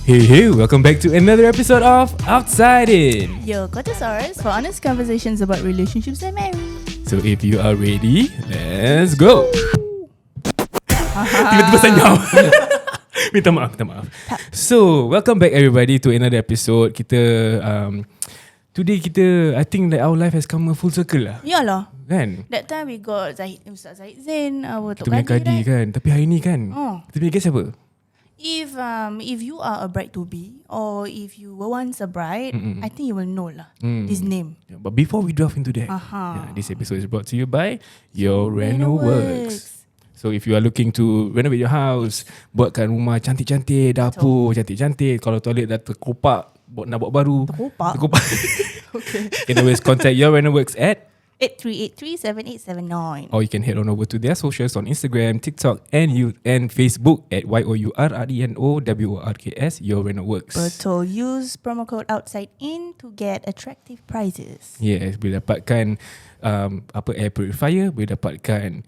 Hey, welcome back to another episode of OUTSIDEIN. Your go-to source for honest conversations about relationships and marriage. So if you are ready, let's go. Tiba-tiba senyap. Minta maaf. So, welcome back everybody to another episode. Today I think that our life has come a full circle lah. Yalah. Kan? That time we got Ustaz Zahid Zain, our Kita punya kadi kan. Tapi hari ni kan, kita punya guest siapa? If you are a bride to be, or if you were once a bride, I think you will know lah this name. Yeah, but before we delve into that, this episode is brought to you by Your Reno Works. So if you are looking to renovate your house, buatkan rumah cantik-cantik, dapur cantik-cantik, kalau toilet dah terkopak, nak buat baru. Terkopak. Okay. You can always contact Your Reno Works at 83837879. or you can head on over to their socials on Instagram, TikTok and Facebook at YOURRENOWORKS, Your Reno Works. Betul. Use promo code OUTSIDEIN to get attractive prizes. Yes, boleh dapatkan air purifier, boleh dapatkan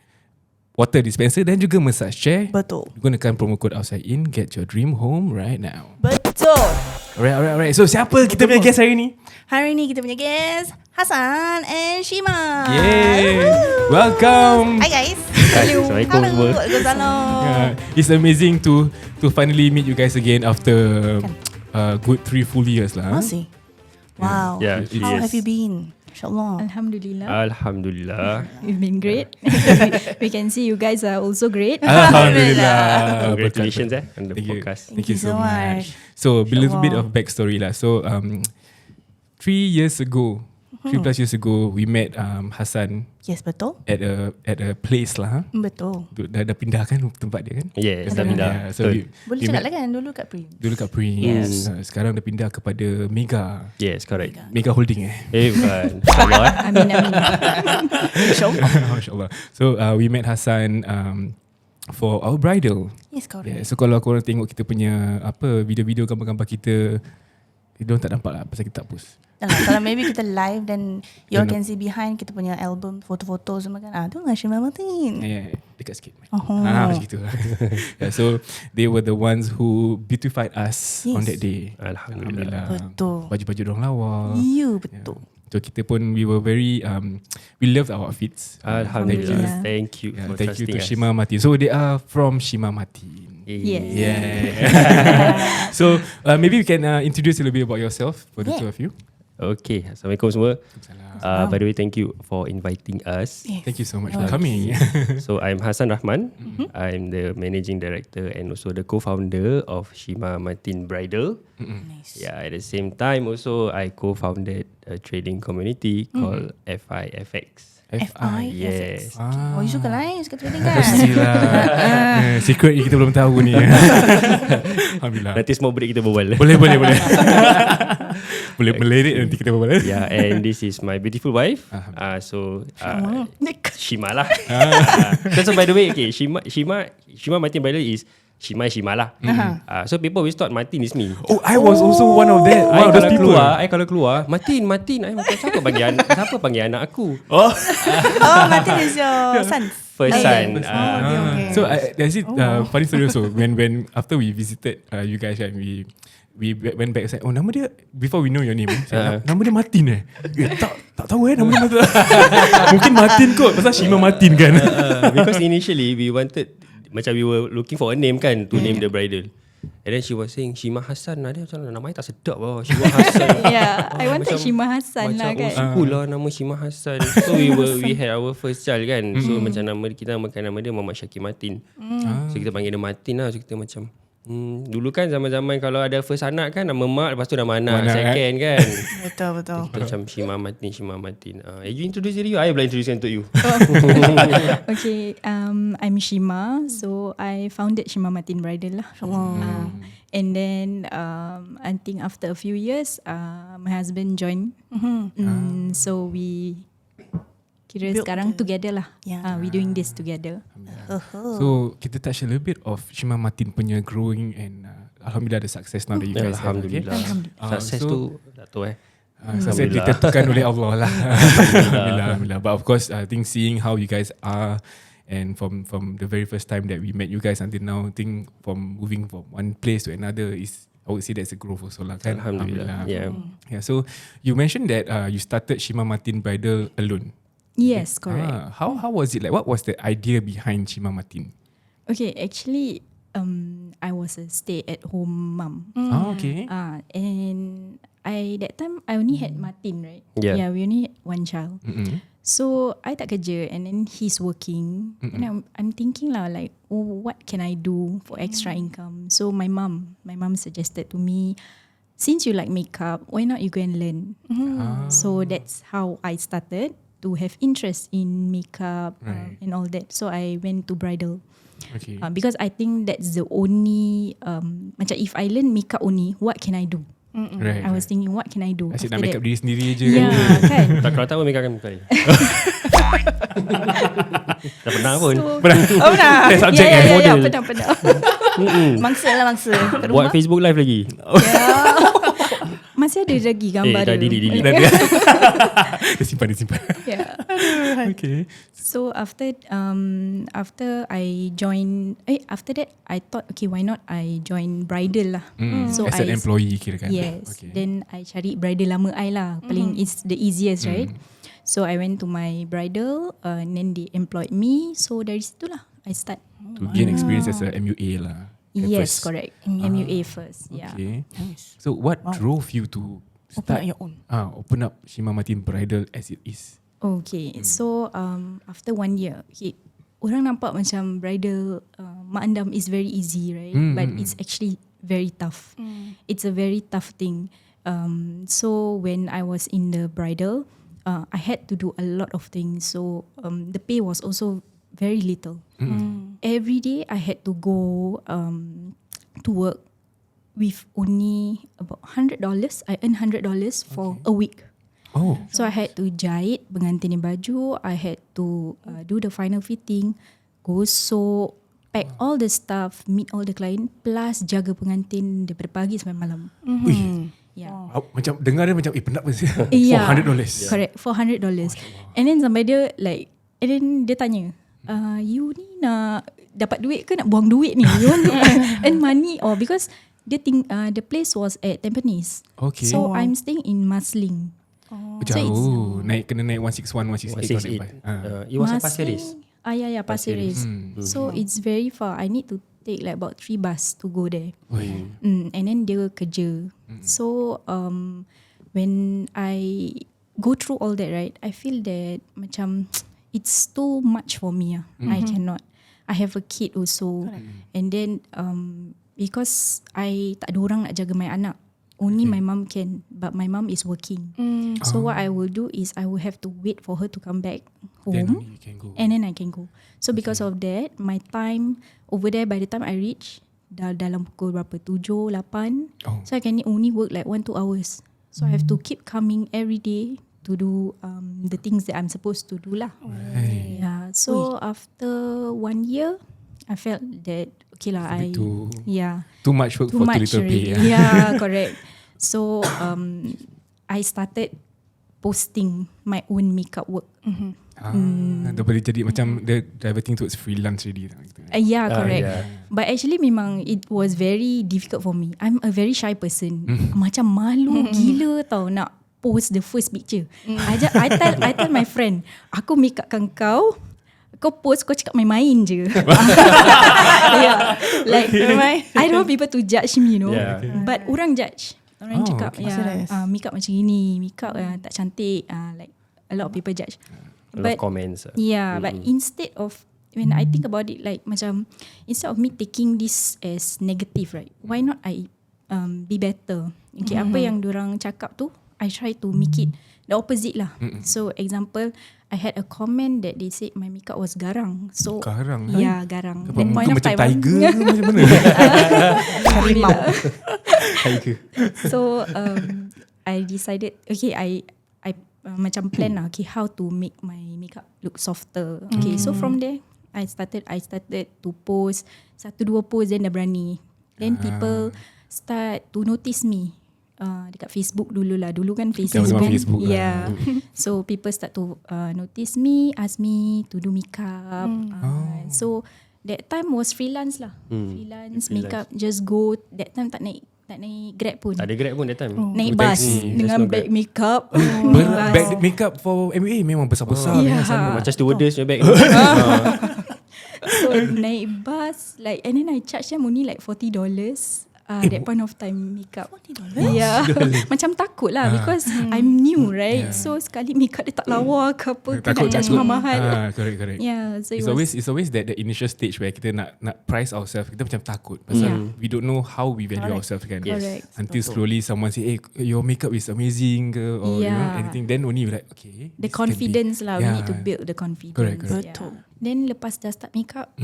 water dispenser dan juga massage chair. Betul. Gunakan promo code OUTSIDEIN, get your dream home right now. Betul. Alright. So siapa kita punya guest hari ni? Hari ni kita punya guest Hassan and Shima. Yay! Welcome. Hi guys. Hello. Hello. Waalaikumsalam. It's amazing to finally meet you guys again after good 3 full years lah. Masih. Wow. Yeah, How have you been? InsyaAllah. Alhamdulillah. We've been great. We can see you guys are also great. Alhamdulillah. Congratulations on the Thank you. podcast. Thank you so much. So a little bit of backstory lah. So 3 years ago, 3 plus years ago, we met Hassan Yes, betul. at a place lah. Betul. Dah pindah kan tempat dia kan? Yes, dah pindah. So Boleh cakap lah kan dulu kat Prim. dulu kat Prince. Sekarang dah pindah kepada Mega. Yes, correct. Mega Holding Bukan. Allah. Amin. Masya-Allah. So we met Hassan for our bridal. Yes, correct. Yeah, so kalau korang tengok kita punya video-video gambar-gambar kita, diorang tak nampak lah pasal kita tak post. Kalau maybe kita live dan you all can see behind kita punya album, foto-foto semua kan. Tu dengan Shima Matin. Yeah, dekat sikit. Oh. Macam gitu. Yeah, so they were the ones who beautified us on that day. Alhamdulillah. Betul. Baju-baju dorang lawa. You betul. So kita pun we were very we loved our outfits. Alhamdulillah. Thank you Yeah, for thank you trusting to us. Shima Matin. So they are from Shima Matin. Yes. Yeah. So maybe we can introduce a little bit about yourself for the two of you. Okay, Assalamualaikum semua. By the way, thank you for inviting us. Yes. Thank you so much for coming. So I'm Hassan Rahman. I'm the managing director and also the co-founder of Shima Matin Bridal. Nice. Yeah, at the same time also I co-founded a trading community called FIFX. FI. Yes. Oh, you suka lah you suka trading kan? Pastilah. Secret kita belum tahu ni. Alhamdulillah. Nanti semua break kita berbual. Boleh. Boleh melirik nanti kita berbual. Yeah, and this is my beautiful wife. Shima lah. So by the way, okay, Shima Matin Bridal is Shima lah. So people always thought Martin is me. Oh, I was also one of that. One of those people. Kalau keluar, Martin. I macam siapa panggil anak aku? Oh, Martin is your son. First son. Okay. So there's it funny story also when after we visited you guys and we went back and said, oh, nama dia, before we know your name, nama dia Martin tak tahu nama dia Martin. Mungkin Martin kot pasal Shima Matin kan. Because initially we wanted, macam we were looking for a name kan to name the bridal. And then she was saying Shima Hassan. Dia macam namanya tak sedap lah. Shima Hassan. Yeah, I wanted Shima Hassan lah macam kan. old school lah nama Shima Hassan. So we had our first child kan. So macam kita namakan nama dia Muhammad Syakir Matin. So kita panggil dia Matin lah. So kita macam dulu kan zaman-zaman kalau ada first anak kan nama mak, lepas tu nama anak second kan. Betul. Kita macam Shima Matin. You introduce diri you, I boleh introduce untuk you. Okay, I'm Shima. So I founded Shima Matin Bridal lah. And then I think after a few years, my husband joined. So we kira sekarang together lah. We doing this together. So kita touch a little bit of Shima Matin punya growing and alhamdulillah the success now that you guys have. Alhamdulillah. Success tu tak tahu Sukses ditentukan oleh Allah lah. Alhamdulillah. But of course, I think seeing how you guys are, and from the very first time that we met you guys until now, I think from moving from one place to another is I would say that's a growth also lah kan. Alhamdulillah. Yeah. So you mentioned that you started Shima Matin Bridal alone. Yes, correct. How was it like? What was the idea behind Shima Matin? Okay, actually, I was a stay-at-home mum. Okay. And that time I only had Martin, right? Yeah. We only had one child. So I tak kerja, and then he's working. And I'm thinking lah, like, what can I do for extra income? So my mom suggested to me, since you like makeup, why not you go and learn? So that's how I started to have interest in makeup and all that. So I went to bridal. Okay. Because I think that's the only macam if I learn makeup only, what can I do? Right. I was thinking, what can I do? Asyik after nak make up that? diri sendiri je Yeah, kan? Tak, kalau tak pun make up kan muka dia. Tak pernah pun. Pernah. Test subject Ya, model. pernah. Mangsa lah mangsa. Kat Buat rumah. Facebook live lagi. Masih ada lagi gambar dah dia. delete. Dia simpan. Yeah. Okay. So after I joined, after that I thought, okay, why not I join bridal lah. So As an employee kira kan. Yes. Okay. Then I cari bridal lama I lah. Paling it's the easiest, right? So I went to my bridal, and then they employed me. So dari situ lah I start. To gain experience as a MUA lah. At Yes, first. correct. MUA first. Yeah. Okay. So what drove you to start Open up your own. open up Shima Matin Bridal as it is? Okay, so after 1 year, okay, orang nampak macam bridal mak andam is very easy, right? But it's actually very tough. It's a very tough thing. So when I was in the bridal, I had to do a lot of things. So the pay was also very little. Every day I had to go to work with only about $100. I earn $100 for a week. Oh. So I had to jahit, pengantin baju. I had to do the final fitting, gosok, pack all the stuff, meet all the client, plus jaga pengantin daripada pagi sampai malam. Yeah. Macam dengar dia macam penat pun sih. Yeah. $400. Correct, $400. And then sampai dia like, and then dia tanya, you ni nak dapat duit ke nak buang duit ni? You want to earn money? Or because the place was at Tampines. Okay. So I'm staying in Marsiling. Jauh. Kena naik 161, 168. 168. It was at Pasir Ris. Yeah, Pasir Ris. So it's very far. I need to take like about 3 bus to go there. And then dia kerja. So when I go through all that, right, I feel that macam it's too much for me. I cannot. I have a kid also. And then because I tak ada orang nak jaga my anak. Only my mom can, but my mom is working. So what I will do is I will have to wait for her to come back Then home, you can go. and then I can go. So because of that, my time over there, by the time I reach, dalam pukul berapa? 7, 8. So I can only work like 1-2 hours. So I have to keep coming every day to do the things that I'm supposed to do lah. Right. Yeah. So after 1 year, I felt that okay lah. Too much work for too little pay. Yeah, correct. So I started posting my own makeup work. Dah boleh jadi macam the diverting towards freelance already. Yeah, correct. Yeah. But actually memang it was very difficult for me. I'm a very shy person. Macam malu gila tau nak post the first picture. I tell my friend, aku make upkan kau post, kau cakap main-main je. Yeah. Like I don't want people to judge me, you know. Yeah. But orang judge. Orang cakap Serious. make up macam gini, make up tak cantik, like a lot of people judge. A lot of comments. Yeah, but instead of, when I think about it, like macam instead of me taking this as negative, right, why not I be better? Okay, apa yang diorang cakap tu, I try to make it the opposite lah. So example, I had a comment that they said my makeup was garang. So Garang? Yeah, garang. That Muka point of macam time, tiger ke macam mana? Harimau. So I decided, okay, I macam plan lah, okay, how to make my makeup look softer. Okay, so from there I started to post 1-2 post, then dah berani. Then people start to notice me. Dekat Facebook dulu lah. Dulu kan Facebook Zaman kan. Facebook lah. Yeah. So people start to notice me, ask me to do makeup. So that time was freelance lah. Freelance makeup, just go. That time tak naik tak naik Grab pun. Tak ada Grab pun that time. Naik Oh, bus taxi. dengan There's no bag Grab. makeup. Bag makeup for MBA memang besar-besar. Macam stewardess punya bag. So naik bus like, and then I charge them only like $40. That point of time makeup $40. Yeah. Macam takut lah because I'm new, right? So sekali makeup dia tak lawa ke apa, Takut charge mahal. Correct. Yeah, so It's always that the initial stage where kita nak price ourselves, kita macam takut pasal we don't know how we value ourselves kan. Correct. Until slowly someone say, your makeup is amazing ke, or you know anything, then only like okay. The this confidence can be, lah, we need to build the confidence. Correct. Betul. Then lepas dah start makeup,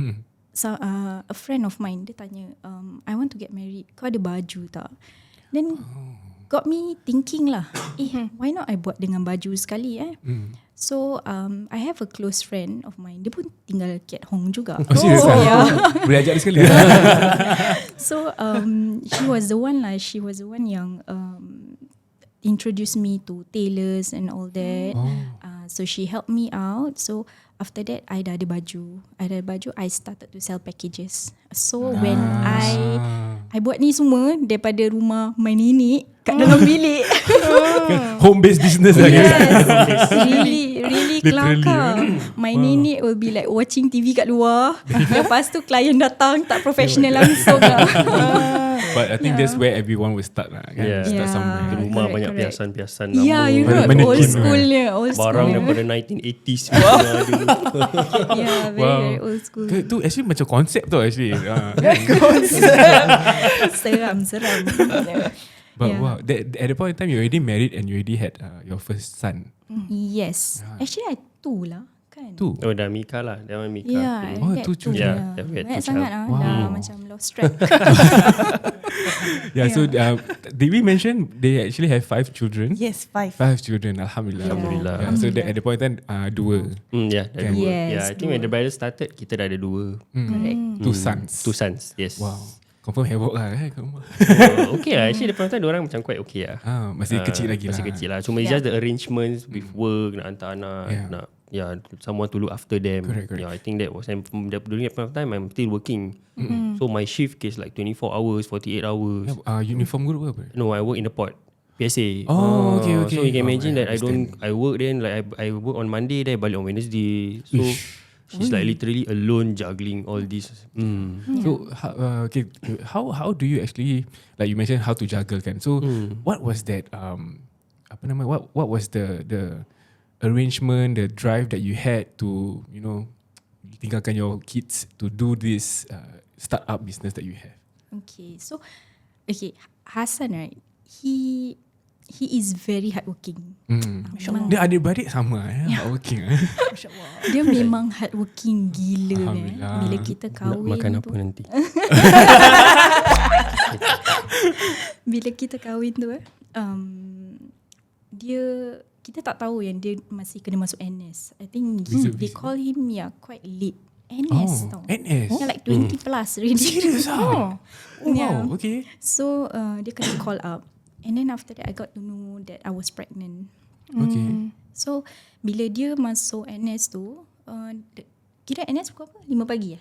so, a friend of mine dia tanya, I want to get married, kau ada baju tak? Then got me thinking lah, why not I buat dengan baju sekali So I have a close friend of mine, dia pun tinggal Keat Hong juga. serious lah? Yeah. Boleh ajak dia sekali. So she was the one yang introduced me to tailors and all that. So she helped me out. So after that, I dah ada baju. I started to sell packages. So when I buat ni semua daripada rumah my nenek kat dalam bilik. Home based business lah. Yes, really Literally, kelakar. My nenek will be like watching TV kat luar. Lepas tu klien datang tak professional langsung lah. But I think that's where everyone will start lah kan. Yeah. Start somewhere. Di rumah correct, banyak correct. piasan-piasan Yeah, you know, Mannequin, old right? schoolnya. barang daripada 1980s. Yeah, very old school. Tu actually macam konsep tu actually. Seram. But Yeah. wow, at the point in time you already married and you already had your first son. Yes. Actually, I two lah. Kan? Tu. Oh, dah Mika lah. Dah Mika. Yeah, I Oh, had two two. children. Yeah, we had Banyak two sangat child. lah. Dah macam lost track. So did we mention they actually have 5 children? Yes, 5. 5 children, Alhamdulillah. Alhamdulillah. Yeah, so that at the point in time, 2. Yeah, dah dua. Yes, Yeah, I think when the bridal started, kita dah ada 2. Correct. 2 sons. 2 sons, yes. Wow. Confirm havoc lah Okay lah, actually the point time diorang macam quite okay lah. Masih kecil lagi lah. Masih kecil lah. Cuma it's just the arrangements with work, nak hantar anak, nak someone to look after them. Correct. Yeah, I think that was, and during that point of time, I'm still working. So my shift is like 24 hours, 48 hours. Uniform group apa? No, I work in the port. PSA. Oh, okay. So you can imagine I that I work then, like I work on Monday, then I balik on Wednesday. So she's like literally alone juggling all this. So how do you actually, like you mentioned how to juggle kan? So what was that what was the arrangement, the drive that you had to, you know, tinggalkan your kids to do this startup business that you have? Okay, so Hassan, right? He is very hardworking. Dia adik-beradik sama hardworking. Dia memang hardworking gila. Alhamdulillah. Bila kita Nak kahwin makan tu, apa nanti? bila kita kahwin tu kita tak tahu yang dia masih kena masuk NS. I think they call him quite late. NS tau. NS? Yeah, like 20 plus already. Serious Oh. Wow, okay. So dia kena call up. And then after that I got to know that I was pregnant. Okay. So bila dia masuk NS tu, kira NS pukul apa? 5 pagi ya?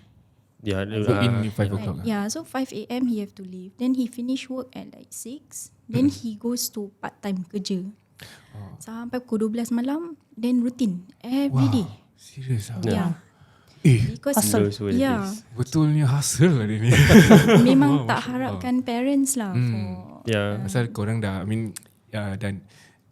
Yeah, So in 5 o'clock. Yeah, so 5 a.m. he have to leave. Then he finish work at like 6. Then he goes to part-time kerja. Sampai pukul 12 malam. Then routine every day. Serious ah? Yeah. Because Betulnya hustle lah dia ni. memang tak harapkan parents lah for Pasal korang dah, I mean, dan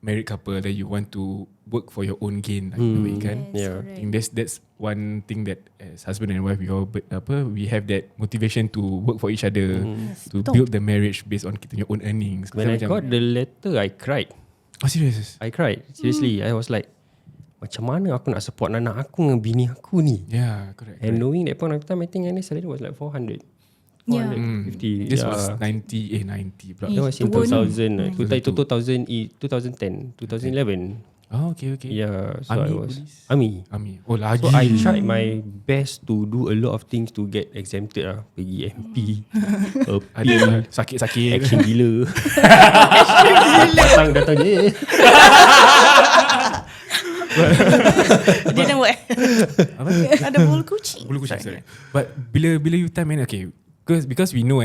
married couple, that you want to work for your own gain like, in a way, kan? Yeah. I think that's one thing that as husband and wife we have that motivation to work for each other, to build the marriage based on kita punya own earnings. When I got the letter, I cried. Oh, serious? I cried. Seriously, I was like, macam mana aku nak support anak aku dengan bini aku ni? Yeah, correct. And knowing that point of time, I think my salary was like 400. 450. This was 90 pula. That was in 2000. 2010, 2011. Oh, okay. Yeah, so Army, I was police? Army. Oh, lagi. So I tried my best to do a lot of things to get exempted lah. Pergi MP, ada sakit-sakit. action gila. Datang je. Dia nak buat. Ada bulu kucing. Bulu kucing, sorry. But bila you time, okay, Because we know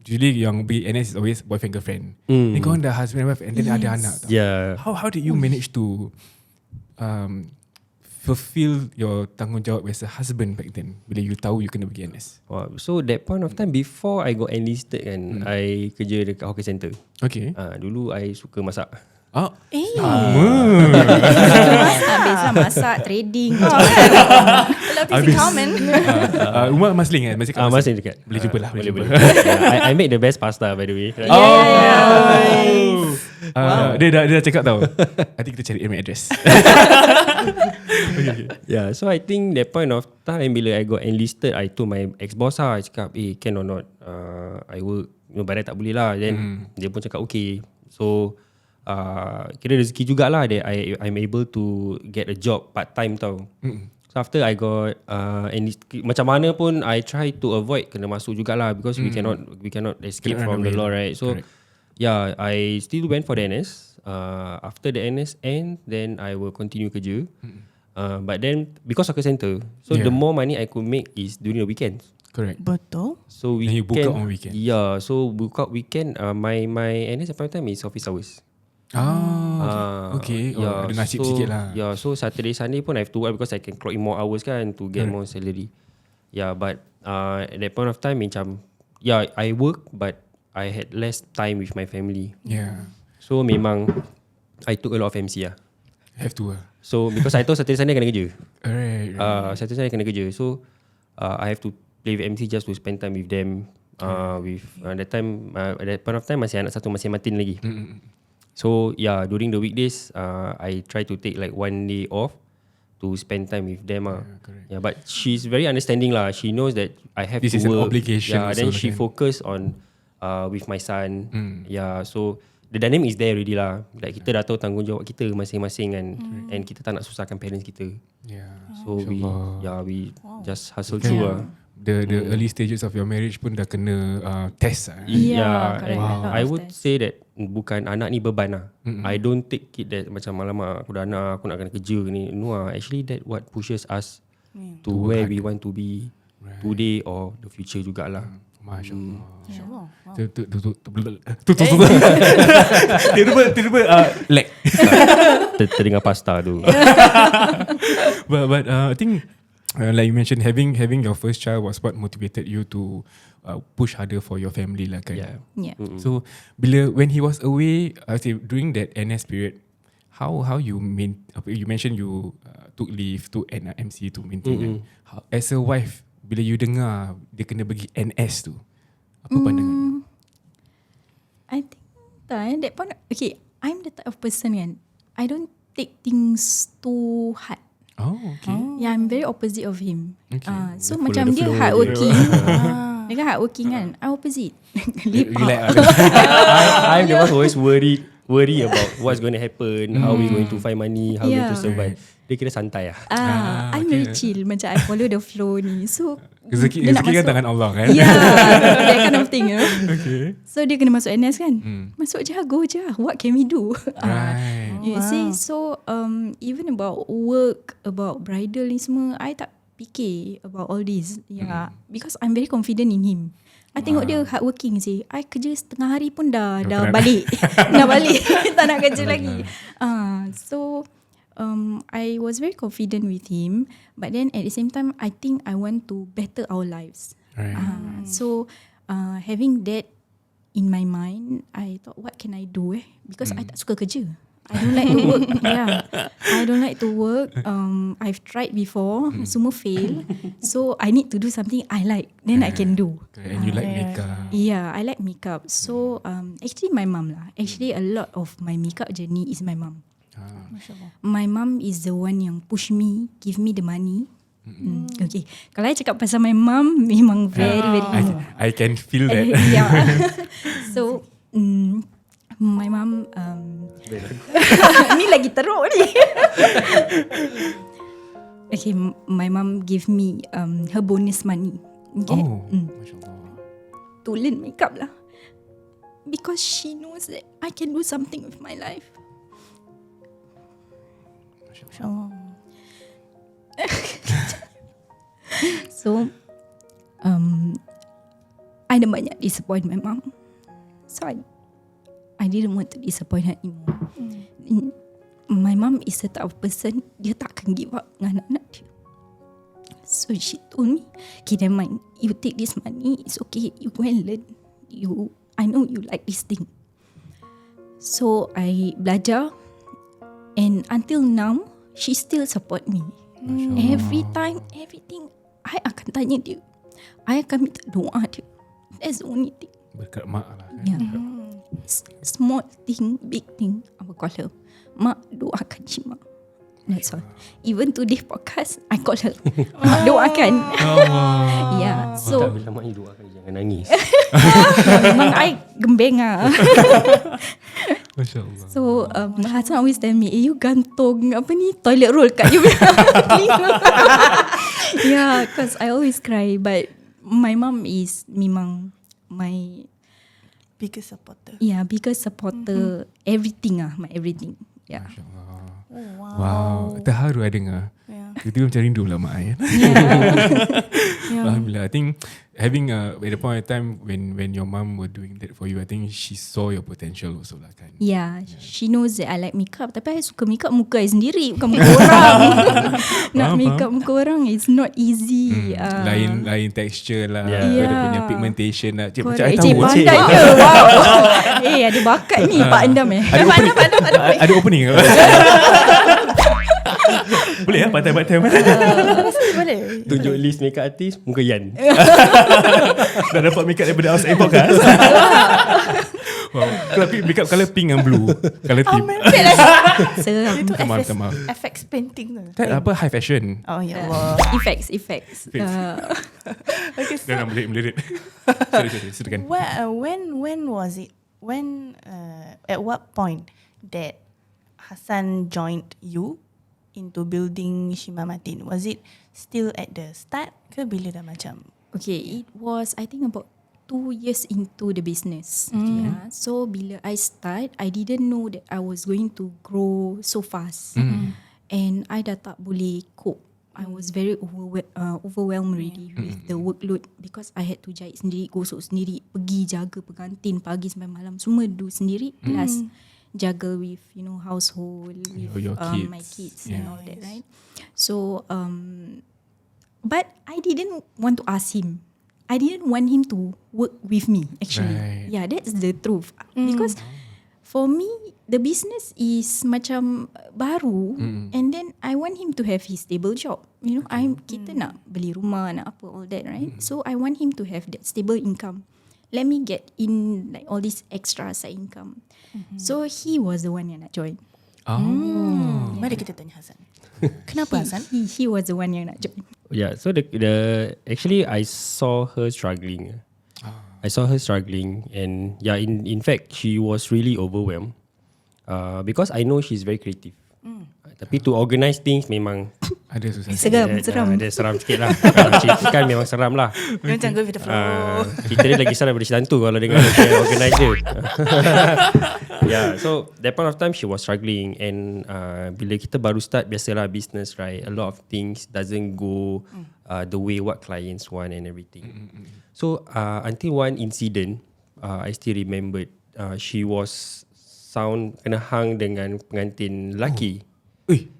usually yang be NS is always boyfriend girlfriend. Ni kau dah husband and wife and then ada anak tau. Yeah. How did you manage to fulfill your tanggungjawab as a husband back then bila you tahu you kena pergi NS? So that point of time before I got enlisted kan, I kerja dekat hawker center. Okay. Dulu I suka masak. Habislah masak, trading. A lot of things in common. Umar Masling masih kat Masih dekat. Boleh jumpa lah. Boleh. I make the best pasta by the way. Dia dah cakap tau. Nanti kita cari email address. Yeah, so I think that point of time bila I got enlisted, I told my ex-boss I cakap, can or not, I work, barai tak boleh lah. Then dia pun cakap okay. So kira rezeki jugalah that I'm able to get a job part time tau. So after I got macam mana pun I try to avoid kena masuk jugalah because we cannot escape from the law, right? So yeah, I still went for the NS. After the NS end, then I will continue kerja. But then because hawker center, so the more money I could make is during the weekends. Correct. Betul. So Then you book out on weekend. Yeah, so book out weekend. My NS at point time is office hours. Okay. Ada nasib sikit lah. Yeah, so Saturday Sunday pun I have to work because I can clock in more hours kan to get more salary. Yeah, but at that point of time macam I work but I had less time with my family. Yeah. So memang I took a lot of MC lah. Have to So because I tahu Saturday Sunday kena kerja. Alright. Saturday Sunday kena kerja. So I have to play with MC just to spend time with them. With that time at that point of time masih anak satu masih matin lagi. So yeah, during the weekdays I try to take like one day off to spend time with them. Yeah, but she's very understanding lah. She knows that I have This to is an work. obligation Yeah, then also, she kan? focus on with my son. Yeah, so the dynamic is there already lah. Like kita dah tahu tanggungjawab kita masing-masing kan, and kita tak nak susahkan parents kita. Yeah. So we just hustle through lah. The early stages of your marriage pun dah kena test lah. Yeah, correct. and Wow. I would say that bukan anak ni beban lah. I don't take it that macam alamak aku dah anak, aku nak kena kerja ni. No lah, actually that what pushes us to where we want to be today or the future jugalah. MasyaAllah. Tiba-tiba lag. Teringat pasta tu. But I think like you mentioned, having your first child was what motivated you to push harder for your family lah kan. Yeah. So when he was away, I say during that NS period, how you mentioned you took leave to MC to maintain kan. As a wife, bila you dengar dia kena pergi NS tu, apa pandangan? I think that point. Okay, I'm the type of person kan, I don't take things too hard. Oh, okay. Yeah, I'm very opposite of him. Okay. So Follow macam the dia flow hardworking. Dia kan hardworking kan, I opposite. Relax. I'm the one who always worry about what's going to happen, how we going to find money, how we going to survive. Dia kira santai lah. I'm very chill. Macam I follow the flow ni. So Rezeki dia nak kan masuk- tangan Allah kan. Yeah, that kind of thing. Okay. So dia kena masuk NS kan. Masuk je, go je. What can we do? Right. You see, so even about work, about bridal ni semua, I tak fikir about all this. Yeah, because I'm very confident in him. I tengok dia hardworking sih. I kerja setengah hari pun dah balik. Dah balik. Tak nak kerja lagi. So I was very confident with him, but then at the same time, I think I want to better our lives. Right. So having that in my mind, I thought, what can I do? Because I tak suka kerja. I don't like to work. Yeah, I don't like to work. I've tried before, semua fail. So I need to do something I like. Then I can do. And you like makeup. Yeah, I like makeup. So actually my mum lah. Actually a lot of my makeup journey is my mum. My mum is the one yang push me, give me the money. Okay, kalau I cakap pasal my mum, memang very I can feel that. yeah. So my mum ni lagi teruk ni. Okay, my mum give me her bonus money. Okay? Oh, masyaAllah. To learn makeup lah, because she knows that I can do something with my life. InsyaAllah. So I dah banyak disappoint my mom. So I didn't want to disappoint her anymore. My mom is the type of person, dia tak akan give up dengan anak-anak dia. So she told me, okay, never mind, you take this money, it's okay, you go and learn. I know you like this thing. So I belajar, and until now she still support me. Every time, everything, I akan tanya dia, I akan minta doa dia. That's the only thing. Berkat mak lah kan. Yeah. Small thing, big thing, I will call her, Mak, doakan Shima. That's all. Even today podcast, I call her, Mak, doakan. Yeah. So Tak, bila mak you doakan jangan nangis. memang I gembeng lah. Masya Allah. So Hassan always tell me, you gantung apa ni, toilet roll kat you. Yeah, because I always cry. But my mom is memang my Biggest supporter. biggest supporter. Everything my everything. Yeah. Masya Allah. Oh, Wow, terharu I dengar. Yeah. Tiba-tiba macam rindu lah mak I. Alhamdulillah. I think having at the point of time when your mom were doing that for you, I think she saw your potential also lah kan. Yeah, she knows that I like makeup. Tapi I suka makeup muka I sendiri, bukan muka orang. Nak makeup muka orang is not easy. Lain texture lah. Yeah. Dia punya pigmentation lah. Cik, macam I Cik tahu. pandai ke? Wow. Ada bakat ni Pak Andam Ada opening ke? Boleh lah pantai-pantai. Boleh. Tunjuk list makeup artist, muka Yan. Dah dapat makeup daripada outside podcast. Wow. Makeup colour pink and blue. Colour team. Seram. Itu Maaf. FX painting tu. Tak apa, high fashion. Oh ya Allah. Effects. Okay, so Jangan melirik. Sorry, silakan. when was it? At what point that Hassan joined you into building Shima Matin? Was it still at the start ke bila dah macam? Okay, it was I think about 2 years into the business. Yeah. So bila I start, I didn't know that I was going to grow so fast. And I dah tak boleh cope. I was very overwhelmed already with the workload because I had to jahit sendiri, gosok sendiri, pergi jaga pengantin pagi sampai malam, semua do sendiri. Plus juggle with household, with Your kids. my kids and all that, right? So but I didn't want to ask him. I didn't want him to work with me actually. Right. Yeah, that's the truth. Because for me, the business is macam baru, and then I want him to have his stable job. Kita nak beli rumah, nak apa, all that, right? So I want him to have that stable income. Let me get in like all this extra side income. So he was the one yang nak join. Mari kita tanya Hassan. Kenapa Hassan? He was the one yang nak join. Yeah, so the actually I saw her struggling. And yeah, in fact she was really overwhelmed. Because I know she's very creative. Tapi to organize things memang Ada susah. Seram. Ada seram sikit lah. Kalau ceritakan memang seram lah. Macam go with the flow. Kita dia lagi seram daripada Silantu kalau dengar dia organize dia. Yeah, so that point of time she was struggling. And bila kita baru start, biasalah business, right? A lot of things doesn't go the way what clients want and everything. So until one incident, I still remembered, she was kena hang dengan pengantin lelaki.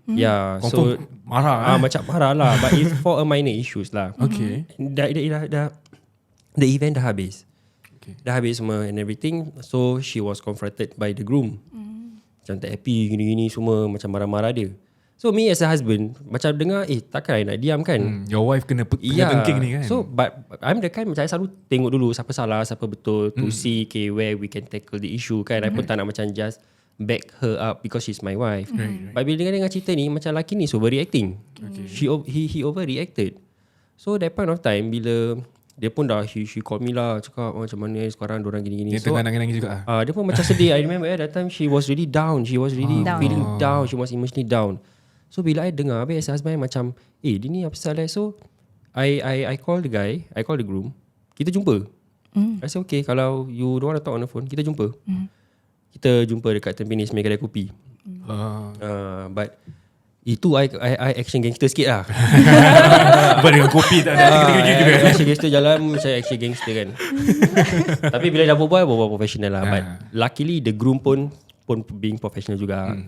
Yeah, so marah. macam marah lah, but it's for a minor issues lah. Okay. The event dah habis. Dah habis semua and everything. So she was confronted by the groom. Macam tak happy gini-gini semua, macam marah-marah dia. So me as a husband macam dengar, takkan I nak diam kan. Your wife kena tengking ni kan. So but I'm the kind macam I selalu tengok dulu siapa salah, siapa betul, to see where we can tackle the issue kan. I pun tak nak macam just back her up because she's my wife. But bila dengar cerita ni, macam lelaki ni overreacting. He overreacted. So that point of time, bila dia pun dah she call me lah, cakap macam mana sekarang diorang gini-gini. Dia tengah nangis-nangis juga. Dia pun macam sedih. I remember that time she was really down. She was really feeling down. She was emotionally down. So bila I dengar, habis husband macam, dia ni apa salah? So I call the guy, I call the groom. Kita jumpa. I say okay, kalau you don't want to talk on the phone, kita jumpa. Kita jumpa dekat Tampines punya kedai kopi. But Itu I action gangster sikit lah. Buat dengan kopi tak ada. Action gangster jalan macam action gangster kan. Tapi bila dah berbual professional lah. But luckily the groom pun being professional juga.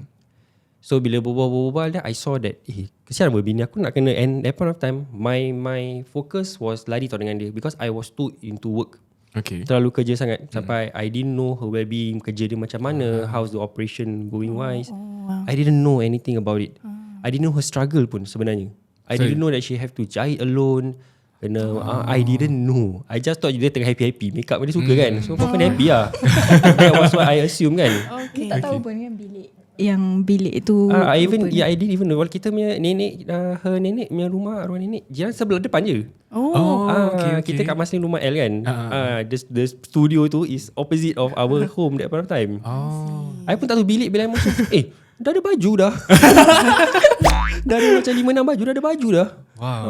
So bila berbual then I saw that kesian berbini aku nak kena. And that point of time my focus was lari tau dengan dia, because I was too into work. Okay. Terlalu kerja sangat sampai I didn't know her well-being, kerja dia macam mana, how's the operation going wise. I didn't know anything about it. I didn't know her struggle pun sebenarnya. I didn't know that she have to jahit alone. I didn't know. I just thought dia tengah happy-happy. Makeup dia suka kan. So kau kena happy lah. That was what I assume kan. Okay. Tak tahu pun kan bilik itu. I didn't even know. Kita punya nenek, her nenek punya rumah, arwah nenek jiran sebelah depan je. Okay. Kita kat Marsiling rumah L kan. The studio tu is opposite of our home that point of time. I pun tak tahu bilik bila I masuk. Dah ada baju dah. Dah ada macam 5-6 baju, dah ada baju dah. Wow.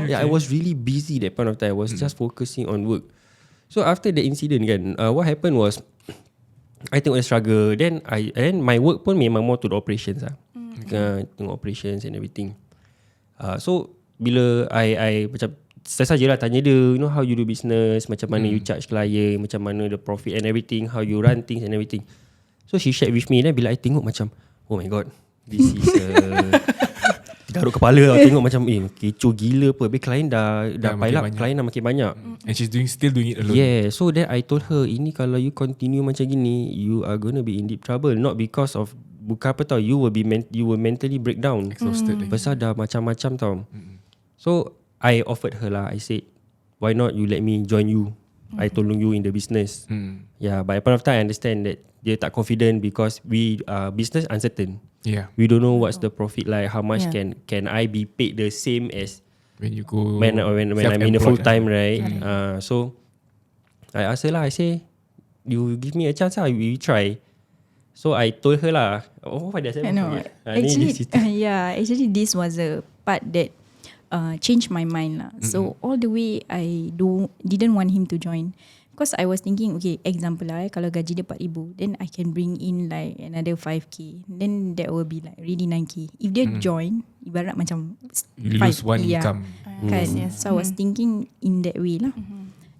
Okay. I was really busy that point of time. I was just focusing on work. So after the incident kan, what happened was I tengok the struggle. Then my work pun memang more to the operations lah. Tengok operations and everything. So bila I macam sajalah tanya dia, you know how you do business, macam mana you charge client, macam mana the profit and everything, how you run things and everything. So she shared with me. Then bila I tengok macam, oh my god, this is garuk kepala lah. Tengok macam kecoh gila apa. Habis klien dah pile up, klien dah makin banyak. And she's still doing it alone. Yeah. So then I told her, ini kalau you continue macam gini, you are gonna be in deep trouble. Not because of, bukan apa tau, you will mentally break down. Exhausted. Pasal dah macam-macam tau. So I offered her lah. I said, why not you let me join you? I tolong you in the business. Yeah, but at point of time I understand that dia tak confident because we business uncertain. Yeah. We don't know what's the profit like. How much can I be paid the same as when you go when I'm in a full time, right? So I asked her lah. I say, you give me a chance lah. We try. So I told her lah. Oh, what did I say? No, actually this was a part that changed my mind lah. So all the way I didn't want him to join. Because I was thinking, okay, example lah, kalau gaji dia 4,000, then I can bring in like another 5k. Then that will be like really 9k. If dia join, ibarat macam you lose one income. Kan? So I was thinking in that way lah.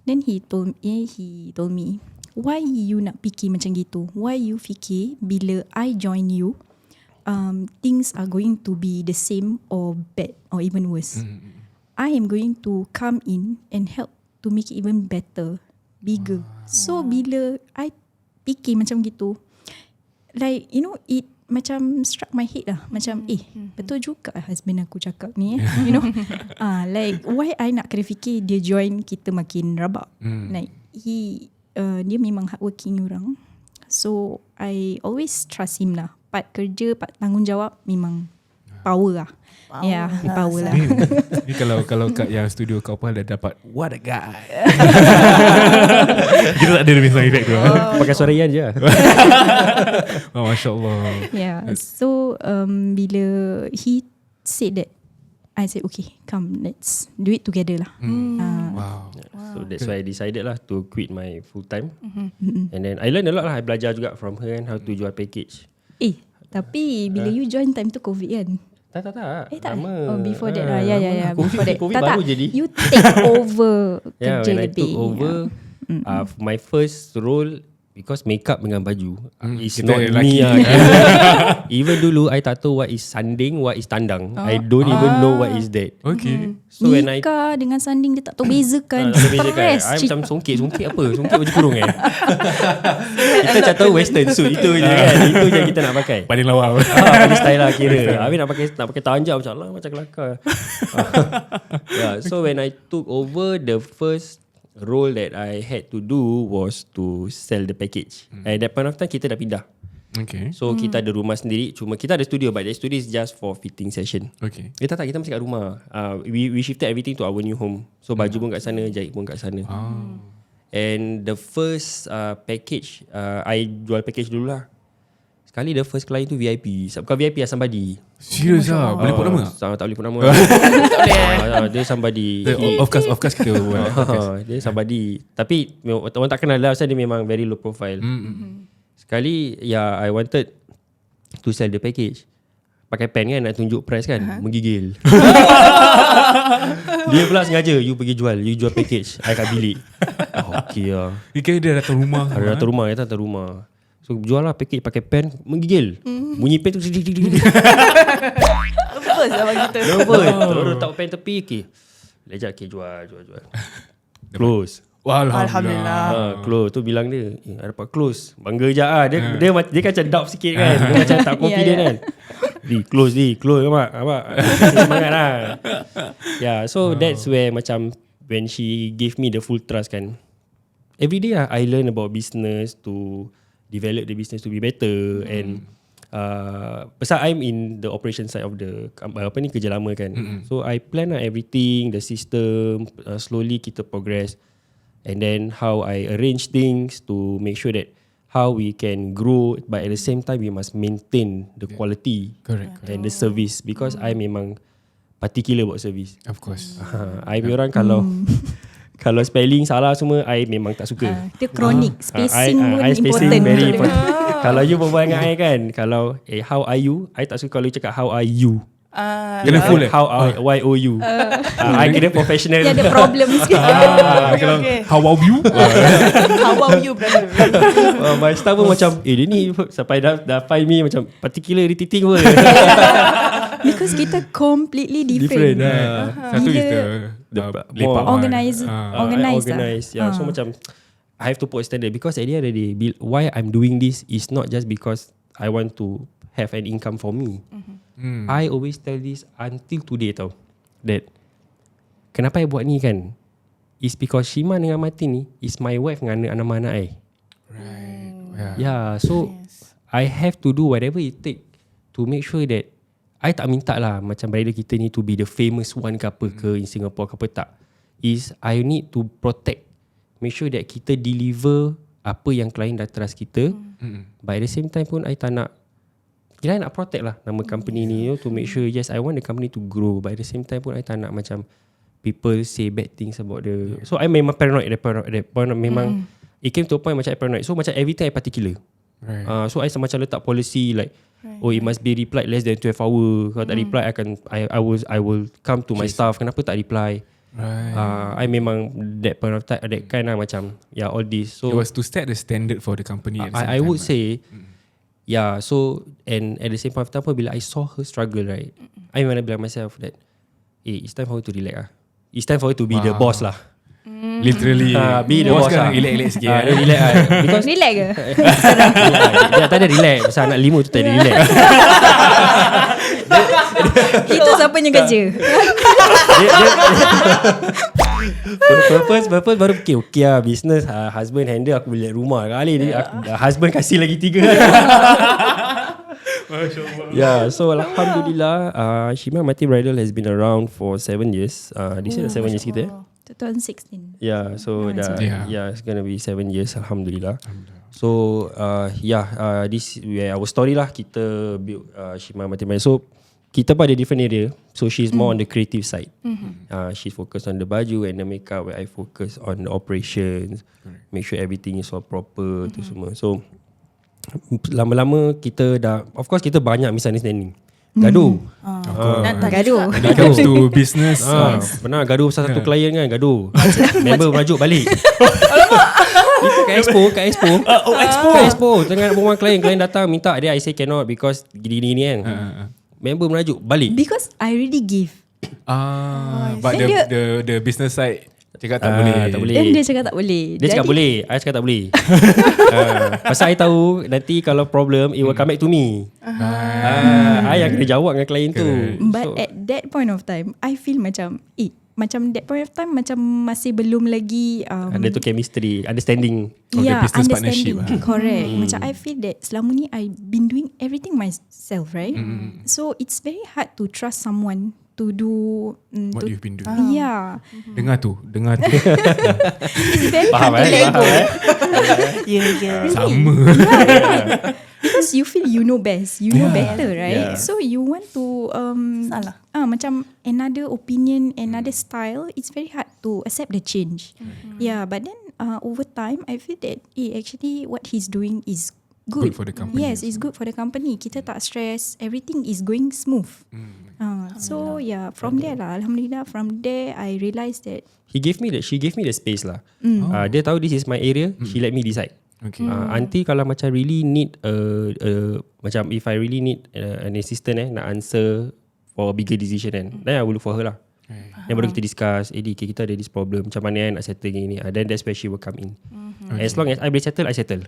Then he told me, why you nak fikir macam gitu? Why you fikir bila I join you, things are going to be the same or bad or even worse. I am going to come in and help to make it even better, bigger. So bila I fikir macam gitu, like you know, it macam struck my head lah. Macam betul juga husband aku cakap ni. You know, like why I nak kena fikir dia join kita makin rabak. Like dia memang hardworking orang. So I always trust him lah. Part kerja, part tanggungjawab memang power lah. Power lah. Ni kalau kat yang studio kau pun dah dapat what a guy. Kita tak ada demi sound effect tu. Pakai suara Ian je. Masya-Allah. Yeah. So bila he said that, I said okay, come let's do it together lah. Wow. So that's why I decided lah to quit my full time. And then I learned a lot lah. I belajar juga from her kan, how to jual package. Tapi bila you join time tu COVID kan? Tak. Tak. Lama. Oh, before that lah. Yeah. Before that. COVID baru jadi. You take over kerja when lebih. I took over, my first role, because makeup dengan baju is not me lah. Even dulu I tak tahu what is sanding, what is tandang. I don't even know what is that. Okay. So when I nikah dengan sanding dia tak tahu bezakan. I macam songkit apa? Songkit baju kurung kita macam tahu western suit itu je kan. Itu je kita nak pakai. Paling lawa. Paling style lah kira. Habis nak pakai tanjak macam Allah macam kelakar. So when I took over, the first role that I had to do was to sell the package. At that point of time kita dah pindah. Okay. So kita ada rumah sendiri. Cuma kita ada studio, but the studio is just for fitting session. Okay. Tak, kita masih kat rumah. We shifted everything to our new home. So baju pun kat sana, jahit pun kat sana. And the first package, I jual package dulu lah. Sekali the first client tu VIP. Bukan VIP lah, somebody. Serius lah? Boleh put nama tak? Tak boleh put nama. Tak boleh. Dia somebody. Of course kita buat. Dia somebody. Tapi orang tak kenal lah. Pasal dia memang very low profile. Sekali I wanted to sell the package. pakai pen kan, nak tunjuk price kan, menggigil. Dia pula sengaja, you pergi jual, you jual package, I kat bilik. Okay lah. Dia kira dia datang rumah. Ada datang rumah, kita datang rumah. So jual lah package pakai pen, menggigil. Bunyi pen tu. Nervous lah bagi kita. Nervous. Terus letak pen tepi, okay. Lejak, okay, jual. Close. Alhamdulillah. Close. Tu bilang dia, I dapat close. Bangga je lah. Dia macam doubt sikit kan. Dia macam tak confident kan. Close abang. Semangat lah. Yeah, so that's where macam when she gave me the full trust kan. Every day I learn about business to develop the business to be better. And pasal I'm in the operation side of the kerja lama kan. So I plan lah everything, the system, slowly kita progress. And then how I arrange things to make sure that how we can grow, but at the same time we must maintain the quality. Correct. And the service, because I memang particular about service. Of course. I punya orang kalau spelling salah semua, I memang tak suka. Itu kronik. Spacing pun I spacing important. very important. Kalau you berbual dengan I kan, kalau how are you, I tak suka kalau you cakap how are you. Kena full How Y-O-U. I kena professional. Dia ada problem sikit. Okay. How about you? How about you, brother? My staff pun macam, dia ni sampai dah find me macam particular irritating pun. Because kita completely different. Satu is the lepak one. Organize. Yeah. So macam I have to put a standard, because at the end of the day, why I'm doing this is not just because I want to have an income for me. I always tell this until today tau, that kenapa I buat ni kan, is because Shima dengan Matin ni is my wife dengan anak-anak I. Right. Yeah, so I have to do whatever it take to make sure that I tak minta lah macam bridal kita ni to be the famous one ke apa ke in Singapore ke apa tak. Is I need to protect, make sure that kita deliver apa yang klien dah trust kita. But at the same time pun I tak nak, I nak protect lah nama company ni, to make sure, yes, I want the company to grow, but at the same time pun I tak nak macam people say bad things about the. So I memang paranoid at that point. Memang it came to a point macam I paranoid. So macam everything I particular. Right. So I macam letak policy like, it must be replied less than 12 hour. Kalau tak reply, I will come to my staff, kenapa tak reply. Right. I memang that point of time, that kind lah macam, yeah, all this. So it was to set the standard for the company at the same I time, would say, yeah. So and at the same point of time, bila I saw her struggle, right, I want to bilang myself that, it's time for her to relax lah. It's time for her to be the boss lah. Literally be the boss lah. Relax sikit. Relax lah. Because Relax ke? dia tak ada relax. Pasal anak 5 tu tak ada relax. Itu siapa yang kerja? Purpose baru okay lah, business, husband handle, aku beli rumah kali ni, husband kasih lagi 3. Yeah, so Alhamdulillah, Shima Matin Bridal has been around for 7 years. This is 7 years kita. 2016. Yeah, so it's gonna be 7 years, Alhamdulillah. So this our story lah. Kita build Shima Matin Bridal. So kita pun ada different area. So she's more on the creative side. She's focused on the baju and the makeup, where I focus on the operations, make sure everything is all proper, tu semua. So lama-lama kita dah, of course kita banyak misunderstanding. Gaduh. Gaduh. When it comes to business, Pernah gaduh pasal satu klien kan, gaduh. Member merajuk balik. Itu kat Expo. Kat Expo tengah berbual klien datang minta dia, I say cannot because gini-gini kan. Member merajuk balik. Because I already give. But the business side cakap tak boleh. Tak boleh. Dan dia cakap tak boleh. Dia cakap boleh, I cakap tak boleh. Pasal I tahu nanti kalau problem, it will come back to me. I yang kena jawab dengan klien tu. But at that point of time, I feel macam macam that point of time macam masih belum lagi ada tu chemistry, understanding. The business understanding. partnership. Correct. Macam I feel that selama ni I been doing everything myself, right? So it's very hard to trust someone to do What you've been doing. Yeah. Dengar tu. It's very hard to let go. Yeah. Sama. Because you feel you know best, you know better, right? So you want to Salah. macam another opinion, another style. It's very hard to accept the change. Yeah, but then over time, I feel that actually what he's doing is good for the company. Yes, it's good for the company. Kita tak stress. Everything is going smooth. So yeah, from there lah, alhamdulillah, from there I realised that she gave me the space lah. Dia tahu this is my area. She let me decide. Okay. Nanti kalau macam really need macam if I really need an assistant nak answer for a bigger decision then I will look for her lah. Then baru kita discuss, kita ada this problem, macam mana nak settle gini. Then that's where she will come in. As long as I boleh settle, I settle.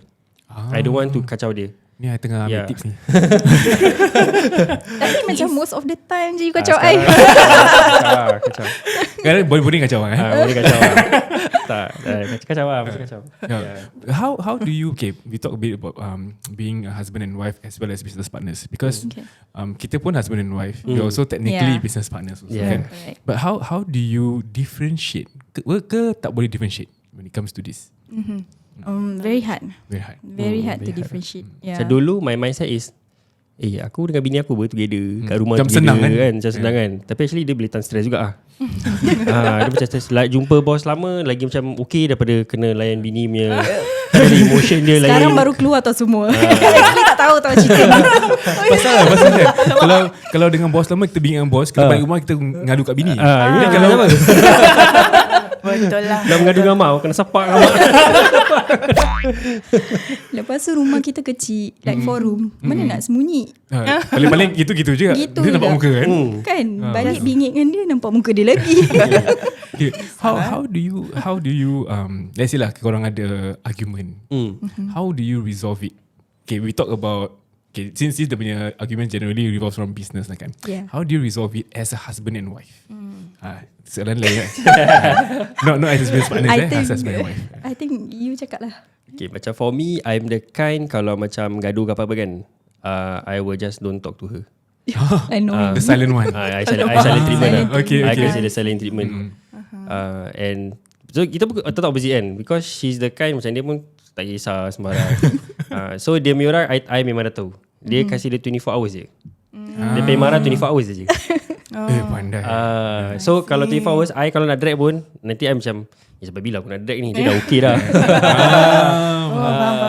I don't want to kacau dia. Ni I tengah ambil tips ni. tapi macam most of the time je you kacau I. Kacau. Kan boleh kacau Boleh kacau tak, kacau macam kacau. How do you, we talk a bit about being a husband and wife as well as business partners, because kita pun husband and wife, we also technically business partners also, kan? But how do you differentiate ke tak boleh differentiate when it comes to this? Very hard. Very hard to differentiate. So dulu my mindset is aku dengan bini aku together kat rumah macam together senang kan, macam senang kan. Tapi actually dia boleh tahan stress juga dia macam stress, like jumpa bos lama lagi macam okay daripada kena layan bini punya emotion dia lain. Sekarang baru keluar tau semua. Actually tak tahu cerita ni. Pasal kalau dengan bos lama kita bingung dengan bos, kita balik rumah kita ngadu kat bini. Kalau Betul lah. dah mengadu dengan mak, kena sepak dengan mak. Lepas tu rumah kita kecil, like 4 room. Mana nak sembunyi? Paling-paling gitu-gitu je. Gitu Dia nampak je. muka kan. Kan balik bingit dengan dia, nampak muka dia lagi. Okay. How do you let's say lah korang ada argument. How do you resolve it? Okay, we talk about since the punya argument generally revolves from business lah kan. How do you resolve it as a husband and wife? Soalan lain kan. Not as a business partner, as husband and wife. I think you cakap lah. Okay, macam for me, I'm the kind kalau macam gaduh ke apa-apa kan, I will just don't talk to her. I know. The silent one. I silent treatment lah. Okay. I can say the silent treatment. And so kita pun tetap opposite kan, because she's the kind macam dia pun tak kisah sembarang. So dia punya orang I memang dah tahu. Dia kasih dia 24 hours je. Dia pay marah 24 hours je. Pandai. So kalau 24 hours, I kalau nak drag pun nanti I macam sampai bila aku nak drag ni, dia dah okay dah.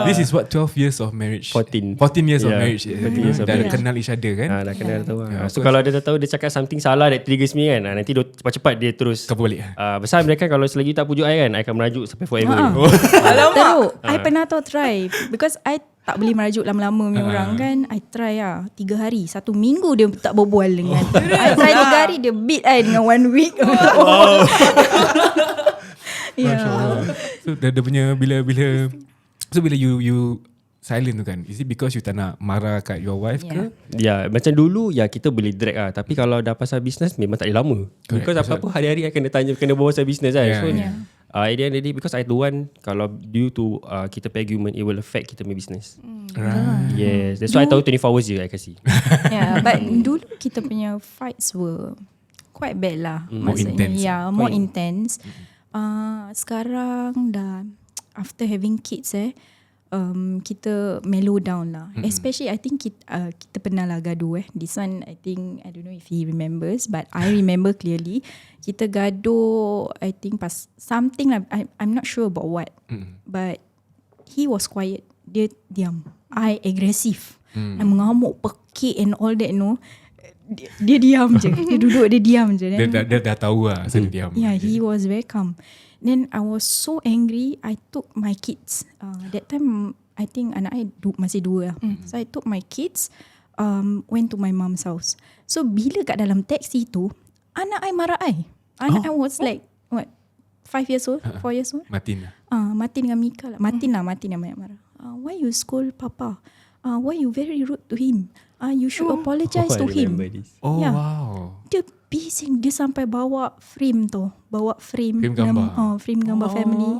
This is what 12 years of marriage. 14 years of marriage. 14 years of dah marriage. kenal each other kan. Dah kenal tahu. So kalau dia dah tahu dia cakap something salah that triggers me kan, nanti dia cepat-cepat dia terus Kau balik. besar mereka kalau selagi tak pujuk I kan, I akan merajuk sampai forever. Teruk. I pernah tahu try, because I tak boleh merajuk lama-lama punya orang kan. I try 3 hari, 1 minggu dia tak berbual dengan I try 3 hari, dia beat I dengan 1 week. So dia punya bila you silent tu kan, is it because you tak nak marah kat your wife ke? Ya, macam dulu kita boleh drag tapi kalau dah pasal business memang tak boleh lama. Because apa-apa hari-hari I kena bawa pasal business kan. So at the end of the day, because I don't want kalau due to kita pay argument, it will affect kita punya business. Yes, that's why I tahu 24 hours je I kasih. But dulu kita punya fights were quite bad lah. More intense. More intense. Sekarang dah after having kids kita mellow down lah. Especially I think kita pernah lah gaduh This one I think, I don't know if he remembers, but I remember clearly. Kita gaduh I think pas something lah, I'm not sure about what. But he was quiet. Dia diam. I aggressive. I mengamuk, pekik and all that Dia diam je. Dia duduk, dia diam je. Dia dah tahu lah asal dia diam. Yeah, he was very calm. Then I was so angry, I took my kids. That time I think anak I masih 2 lah. So I took my kids, went to my mom's house. So bila kat dalam taxi tu, anak I marah I. Anak I was like what, 5 years old, 4 years old. Matin lah. Matin dengan Mika lah. Matin yang banyak marah. Why you scold Papa? Why you very rude to him? You should apologize to him. Wow. Dia bising. Dia sampai bawa frame tu. Frame gambar. Frame gambar family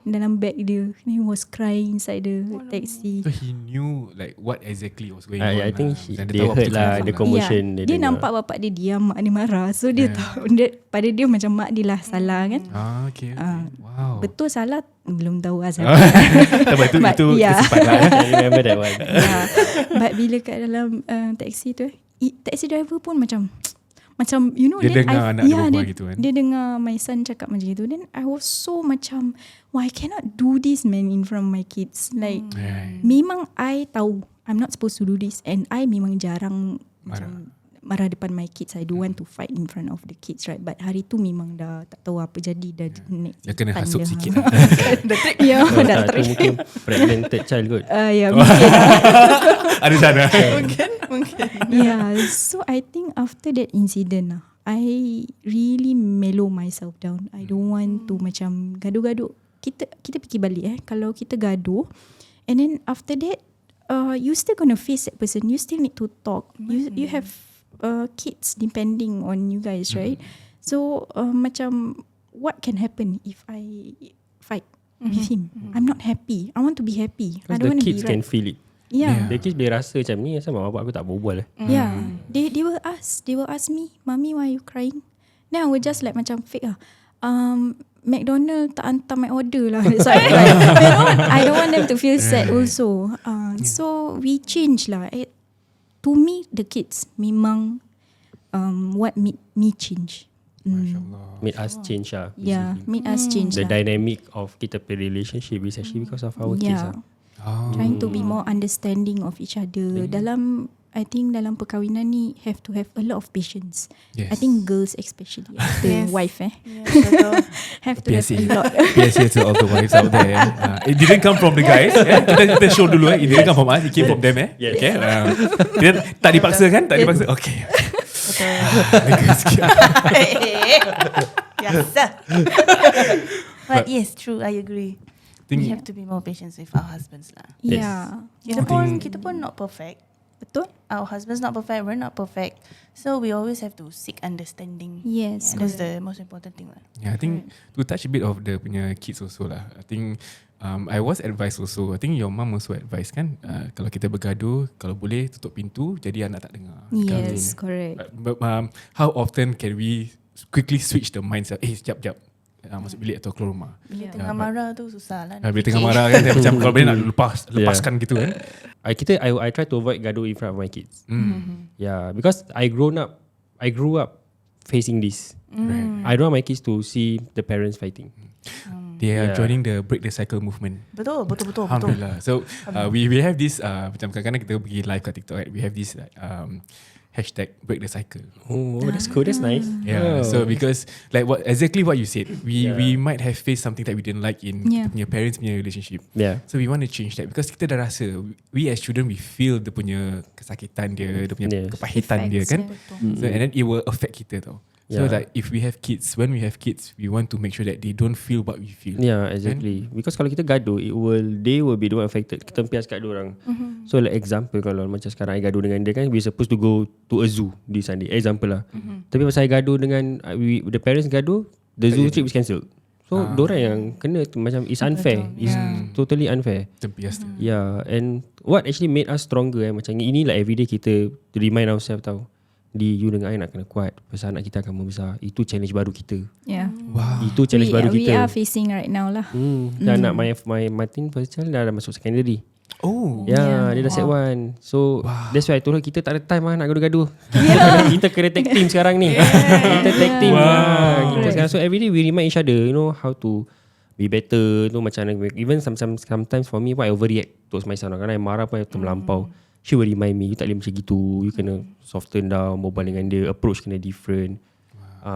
dalam bag dia. He was crying inside the taxi. So he knew like what exactly was going on. I think dia heard lah the commotion. Dia nampak bapak dia diam, mak dia marah. So dia tahu, pada dia macam mak dia lah salah kan. Okay. Wow. Betul salah belum tahu asal. Itu kesempat lah. I remember that one. But bila kat dalam taxi tu taxi driver pun macam macam you know, Dia then dengar anak dia berbual dia, gitu kan. dia dengar my son cakap macam gitu. Then I was so macam, why I cannot do this man in front of my kids. Like memang I tahu I'm not supposed to do this, and I memang jarang macam marah depan my kids. I don't want to fight in front of the kids, right? But hari tu memang dah tak tahu apa jadi, dah Dia kena hasut sikit. Ya, dah tu mungkin pregnant child kot. ya mungkin. Ada sana. Mungkin. Yeah, so I think after that incident I really mellow myself down. I don't want to macam gaduh-gaduh. Kita fikir balik kalau kita gaduh, and then after that you still gonna face that person. You still need to talk. You have kids depending on you guys, right? So macam what can happen if I fight with him? I'm not happy. I want to be happy. I Because don't the want to be kids right. can feel it. Yeah. The kids boleh rasa macam ni, asal mak bapak aku tak berbual. Yeah. They will ask me, "Mommy, why are you crying?" Then I will just like macam fake McDonald tak hantar my order lah. So I don't want them to feel sad also. So we change lah. To me, the kids memang what made me change. Made us change lah. Yeah, made us change The lah. dynamic of kita punya relationship is actually because of our kids Yeah. lah. Trying to be more understanding of each other. I think dalam perkahwinan ni have to have a lot of patience. Yes. I think girls especially, the wife have to have a lot. PSA to all the wives out there. It didn't come from the guys. Kita show dulu. It didn't come from us. It came from them. Yes. Okay. Dia tak dipaksa kan? Tak dipaksa. Okay. Lega sikit. Biasa. But yes, true. I agree. We have to be more patient with our husbands lah. Yeah. Kita pun not perfect. Betul? Our husband's not perfect. We're not perfect. So we always have to seek understanding. Yes, That's the most important thing lah. Yeah, I think to touch a bit of the punya kids also lah. I think I was advised also. I think your mum also advised kan. Kalau kita bergaduh, kalau boleh tutup pintu, jadi anak tak dengar. Yes, correct. But, how often can we quickly switch the mindset? Sekejap. Masuk bilik atau keluar rumah. Bila tengah marah tu susah lah. Bila tengah marah kan, macam kalau boleh nak lepaskan gitu kan. I try to avoid gaduh in front of my kids. Yeah, because I grew up facing this. I don't want my kids to see the parents fighting. They are joining the break the cycle movement. Betul. Alhamdulillah. So we have this macam kadang-kadang kita pergi live kat TikTok, right? We have this hashtag break the cycle. Oh, that's cool. That's nice. Yeah. So because like exactly what you said, we might have faced something that we didn't like in kita punya parents punya relationship. Yeah. So we want to change that because kita dah rasa we as children we feel dia punya kesakitan dia punya kepahitan dia kan. So and then it will affect kita tau. So like if we have kids, when we have kids, we want to make sure that they don't feel what we feel. Yeah, exactly. Because kalau kita gaduh, they will be the one affected. Kita tempias kat diorang. So like example, kalau macam sekarang I gaduh dengan dia kan, we supposed to go to a zoo this Sunday. Example lah. Tapi pasal I gaduh dengan the parents gaduh, the zoo trip is cancelled. So diorang yang kena macam it's unfair. It's totally unfair. Tempias tu. Yeah, and what actually made us stronger macam inilah everyday kita remind ourselves tau. You dengan I nak kena kuat. Pasal anak kita akan membesar. Itu challenge baru kita. Yeah. Wow. Itu challenge baru We kita. are facing right now lah. Dan anak my Martin first child dah masuk secondary. Oh. Dia dah set 1. So that's why I told her kita tak ada time nak gaduh-gaduh. Kita kena tag team sekarang ni. Kita tag team. Kita sekarang. So everyday we remind each other, you know, how to be better. Tu macam even sometimes for me, what I overreact towards my son. Kadang I marah pun termelampau. She will remind me, you tak boleh macam gitu. You kena soften down, berbual dengan dia, approach kena different.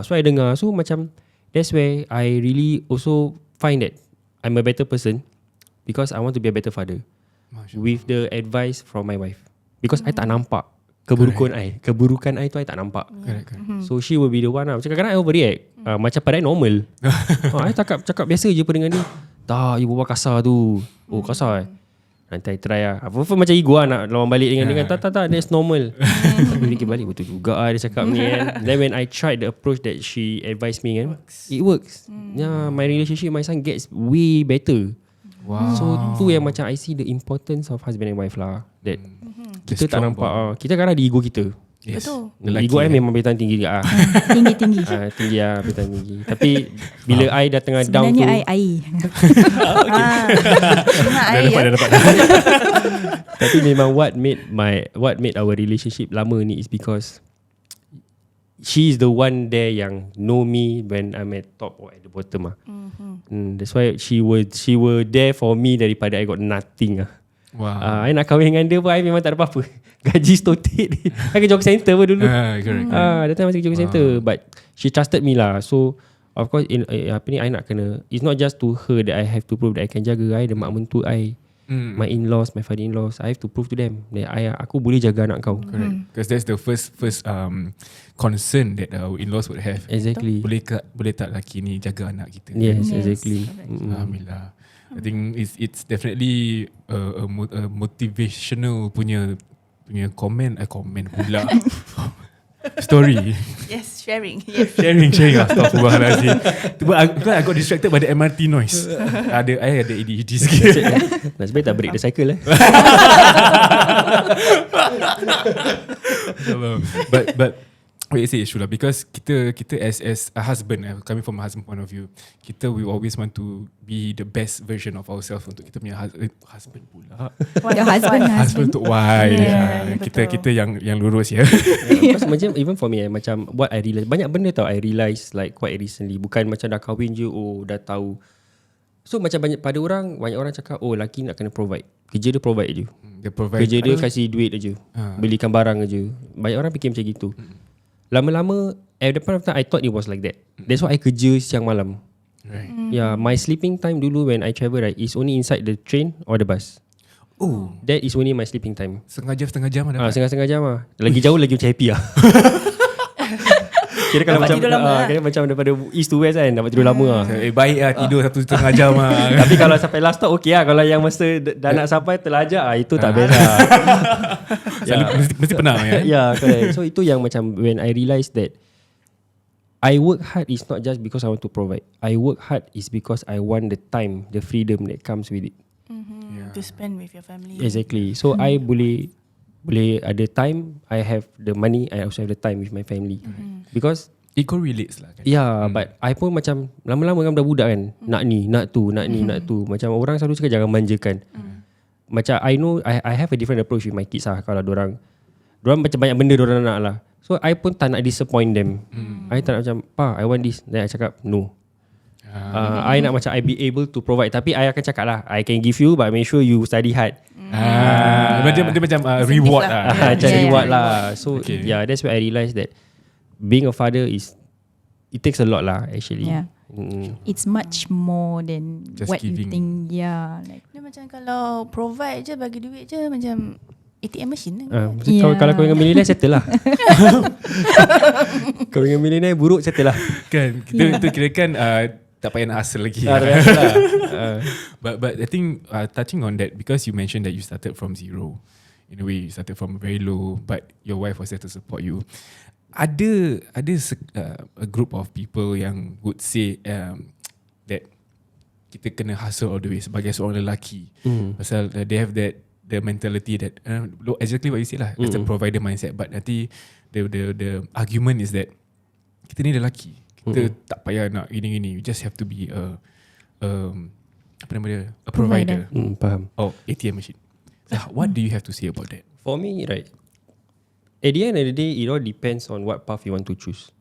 So I dengar. So macam that's where I really also find that I'm a better person because I want to be a better father. With the advice from my wife. Because I tak nampak keburukan I. Keburukan I tu I tak nampak. Correct. So she will be the one lah. Macam kadang-kadang I overreact. Macam pada I normal. I cakap biasa je pun dengan dia. Tak, you berbual kasar tu. Oh kasar nanti I try lah. Apa-apa macam ego lah nak lawan balik dengan dia. Tak, that's normal. Tapi fikir balik, betul juga lah dia cakap ni kan. Then when I tried the approach that she advised me kan, it works. Yeah, my relationship with my son gets way better. Wow. So tu yang macam I see the importance of husband and wife lah. That kita tak strong nampak. Kita kadang di ego kita. Yes. Betul. Ego I memang betan tinggi juga. Tinggi-tinggi. Tinggi lah, betan tinggi. Tapi bila I dah tengah down tu, sebenarnya I Dah dapat. tapi memang what made our relationship lama ni is because she is the one there yang know me when I'm at top or at the bottom lah. That's why she were there for me daripada I got nothing lah. Wow. I nak kahwin dengan dia pun I memang tak ada apa-apa. Gaji stoted. I kerja job center pun dulu. Correct. That time masih kerja job center. But she trusted me lah. So of course I nak kena, it's not just to her that I have to prove that I can jaga. I the mak mentua I, my in-laws, my father-in-laws, I have to prove to them that aku boleh jaga anak kau. Correct. Because that's the first concern that our in-laws would have. Exactly. Boleh tak laki ni jaga anak kita? Yes, exactly. Alhamdulillah. I think it's definitely a motivational punya comment pula. Story. Yes, sharing. Yes. Sharing. Astaghfirullahaladzim. I got distracted by the MRT noise. I ada ADHD sikit. Nasib baik tak break the cycle But what you say is true lah, because kita as a husband, coming from a husband point of view, we always want to be the best version of ourselves untuk kita punya husband pula. Your husband Untuk why kita yang lurus ya. Because macam even for me macam what I realize, banyak benda tau I realize like quite recently. Bukan macam dah kahwin je dah tahu. So macam banyak orang cakap laki nak kena provide. Kerja dia provide je. Kerja dia kasih duit je. Belikan barang je. Banyak orang fikir macam gitu. Lama-lama at the point of time I thought it was like that. That's why I kerja siang malam. Right. Yeah, my sleeping time dulu when I travel right is only inside the train or the bus. Oh, that is only my sleeping time. Setengah jam ada. Setengah jam lah. Lagi jauh lagi macam happy lah. Kira kalau macam daripada east to west kan dapat tidur lama lah. Baik lah tidur 1.5 jam lah. Tapi kalau sampai last stop okay lah. Kalau yang masa dah nak sampai terlajak itu tak best lah. Mesti penang ya. Yeah, correct. So itu yang macam when I realised that I work hard is not just because I want to provide. I work hard is because I want the time, the freedom that comes with it. To spend with your family. Exactly. So I boleh ada time, I have the money, I also have the time with my family. Because it correlates lah kan. Yeah, but I pun macam lama-lama kan budak-budak kan, nak ni, nak tu. Macam orang selalu cakap jangan manjakan. Macam I know I have a different approach with my kids lah. Kalau dorang macam banyak benda dorang nak lah. So I pun tak nak disappoint them. I tak nak macam Pa, I want this. Then I cakap no. I nak macam I be able to provide. Tapi I akan cakap lah, I can give you but make sure you study hard. Dia macam reward lah. Macam reward lah. So yeah, that's where I realised that being a father it takes a lot lah actually. Yeah. It's much more than just what giving. You think. Yeah, like dia macam kalau provide je, bagi duit je macam ATM machine. Kalau kau dengan millionaire settle lah. Kalau dengan millionaire buruk settle lah. Kan kita kira kan tak payah nak hustle lagi. But I think touching on that, because you mentioned that you started from zero. In a way you started from very low, but your wife was there to support you. Ada a group of people yang would say that kita kena hustle all the way sebagai seorang lelaki. Pasal they have the mentality that exactly what you say lah, it's a provider mindset. But nanti the argument is that kita ni lelaki, kita tak payah nak gini-gini, you just have to be a provider. Faham. Oh, ATM machine. So what do you have to say about that? For me, right, at the end of the day, it all depends on what path you want to choose.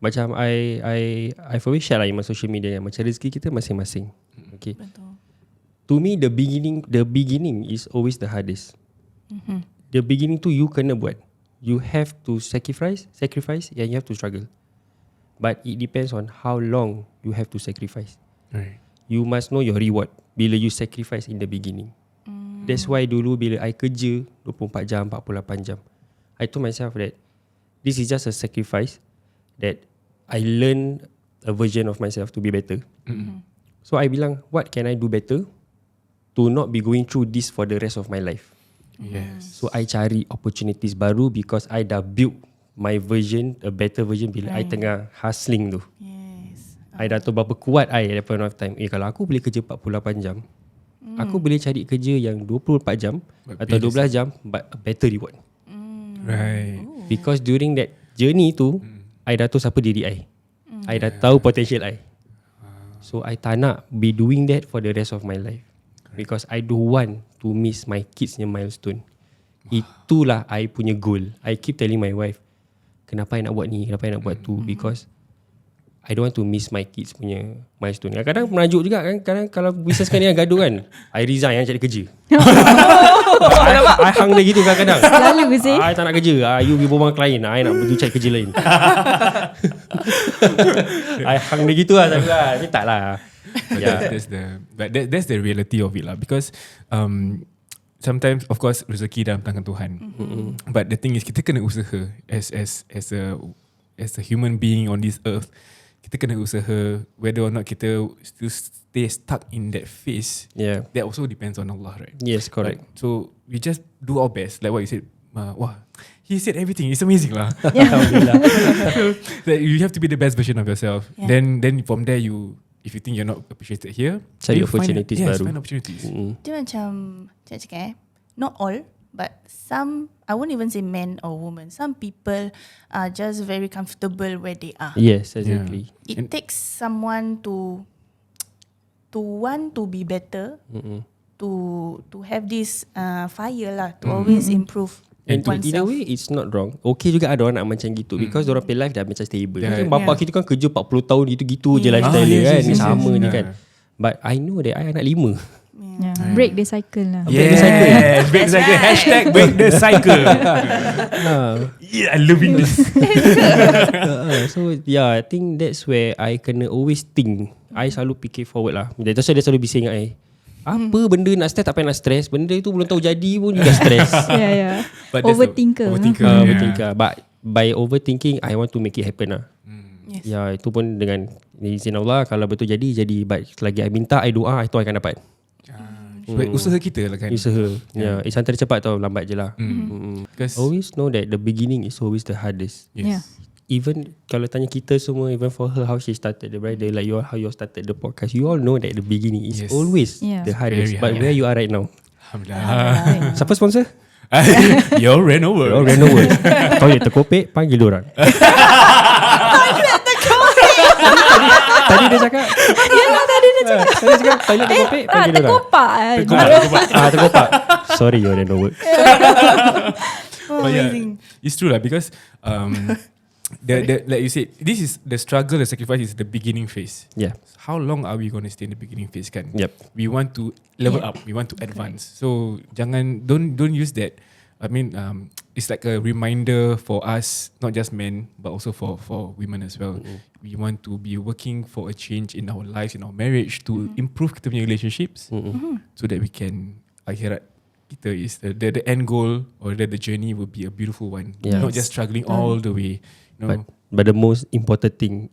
Macam I've always share lah in my social media yang macam rezeki kita masing-masing. Okay. Betul. To me, the beginning is always the hardest. The beginning tu you kena buat. You have to sacrifice and you have to struggle. But it depends on how long you have to sacrifice. Right. You must know your reward bila you sacrifice in the beginning. That's why dulu bila I kerja 24 jam, 48 jam, I told myself that this is just a sacrifice that I learn a version of myself to be better. So I bilang, what can I do better to not be going through this for the rest of my life? Yes. So I cari opportunities baru because I dah build my version, a better version bila I tengah hustling tu. Yes. I dah tahu berapa kuat I at that point of time. Kalau aku boleh kerja 48 jam, aku boleh cari kerja yang 24 jam atau 12 jam but a better reward. Right. Because during that journey tu, I dah tahu siapa diri I. I dah tahu potential I. So I tak nak be doing that for the rest of my life. Because I don't want to miss my kids' milestone. Itulah I punya goal. I keep telling my wife, kenapa I nak buat ni, kenapa I nak buat tu, because I don't want to miss my kids punya milestone. Kadang-kadang merajuk juga kan, kadang kalau business kan yang gaduh kan, I resign, I cari kerja. I hang dia gitu kadang-kadang. Selalu sih. I tak nak kerja. You pergi berbual klien, I nak pergi cari kerja lain. I hang dia gitu lah. Tapi tak lah. That's the reality of it lah. Because sometimes of course rezeki dalam tangan Tuhan. But the thing is kita kena usaha as a human being on this earth. Kita kena usaha whether or not kita still stay stuck in that phase. Yeah. That also depends on Allah, right? Yes, correct. So we just do our best. Like what you said, wah, he said everything. It's amazing lah. That you have to be the best version of yourself. Yeah. Then from there if you think you're not appreciated here, Cari you opportunities baru. find opportunities. Dia macam cakap not all, but some, I won't even say men or women, some people are just very comfortable where they are. Yes, exactly. It takes someone to want to be better, to have this fire lah, to always improve. And to, in a oneself. way it's not wrong. Okay juga ada orang nak macam gitu, because orang pay life dah macam stable. Yeah. Macam bapak kita kan kerja 40 tahun gitu-gitu je lifestyle dia kan. Ni sama ni kan. But I know that I anak 5. Yeah. Break the cycle lah. Break the cycle. Break the cycle. Hashtag break the cycle. Yeah, I'm loving this. So yeah, I think that's where I kena always think. I selalu fikir forward lah. That's why dia selalu bising dengan I. Apa benda nak stress, tak payah nak stress. Benda tu belum tahu jadi pun juga stress. Yeah. But that's Overthinker. Overthinker. But by overthinking, I want to make it happen lah. Yes. Ya, itu pun dengan izin Allah, kalau betul jadi. But selagi I minta, I doa, itu I akan dapat. Usaha kita lah kan. Usaha. Ya, it's antara cepat atau lambat je lah. Because Always know that the beginning is always the hardest. yes. Yeah. Even kalau tanya kita semua, even for her how she started the bridal, like how you started the podcast, you all know that the beginning is Yes. always Yeah. the hardest. Very But hard. where you are right now? Alhamdulillah. Siapa sponsor? Your Reno Works. Your Reno Works. Toilet terkopek, panggil diorang. Tadi dia cakap. Tadi dia cakap toilet terkopek, panggil diorang. Terkopak. Terkopak. Sorry, Your Reno Works. But yeah, it's true lah, because the like you said, this is the struggle, the sacrifice is the beginning phase. Yeah. How long are we going to stay in the beginning phase kan? Yep. We want to level up, we want to advance. So don't use that. I mean, it's like a reminder for us, not just men, but also for women as well. We want to be working for a change in our lives, in our marriage, to improve kita punya relationships, so that we can akhirat kita is the end goal, or that the journey will be a beautiful one. Yes. Not just struggling all the way. But the most important thing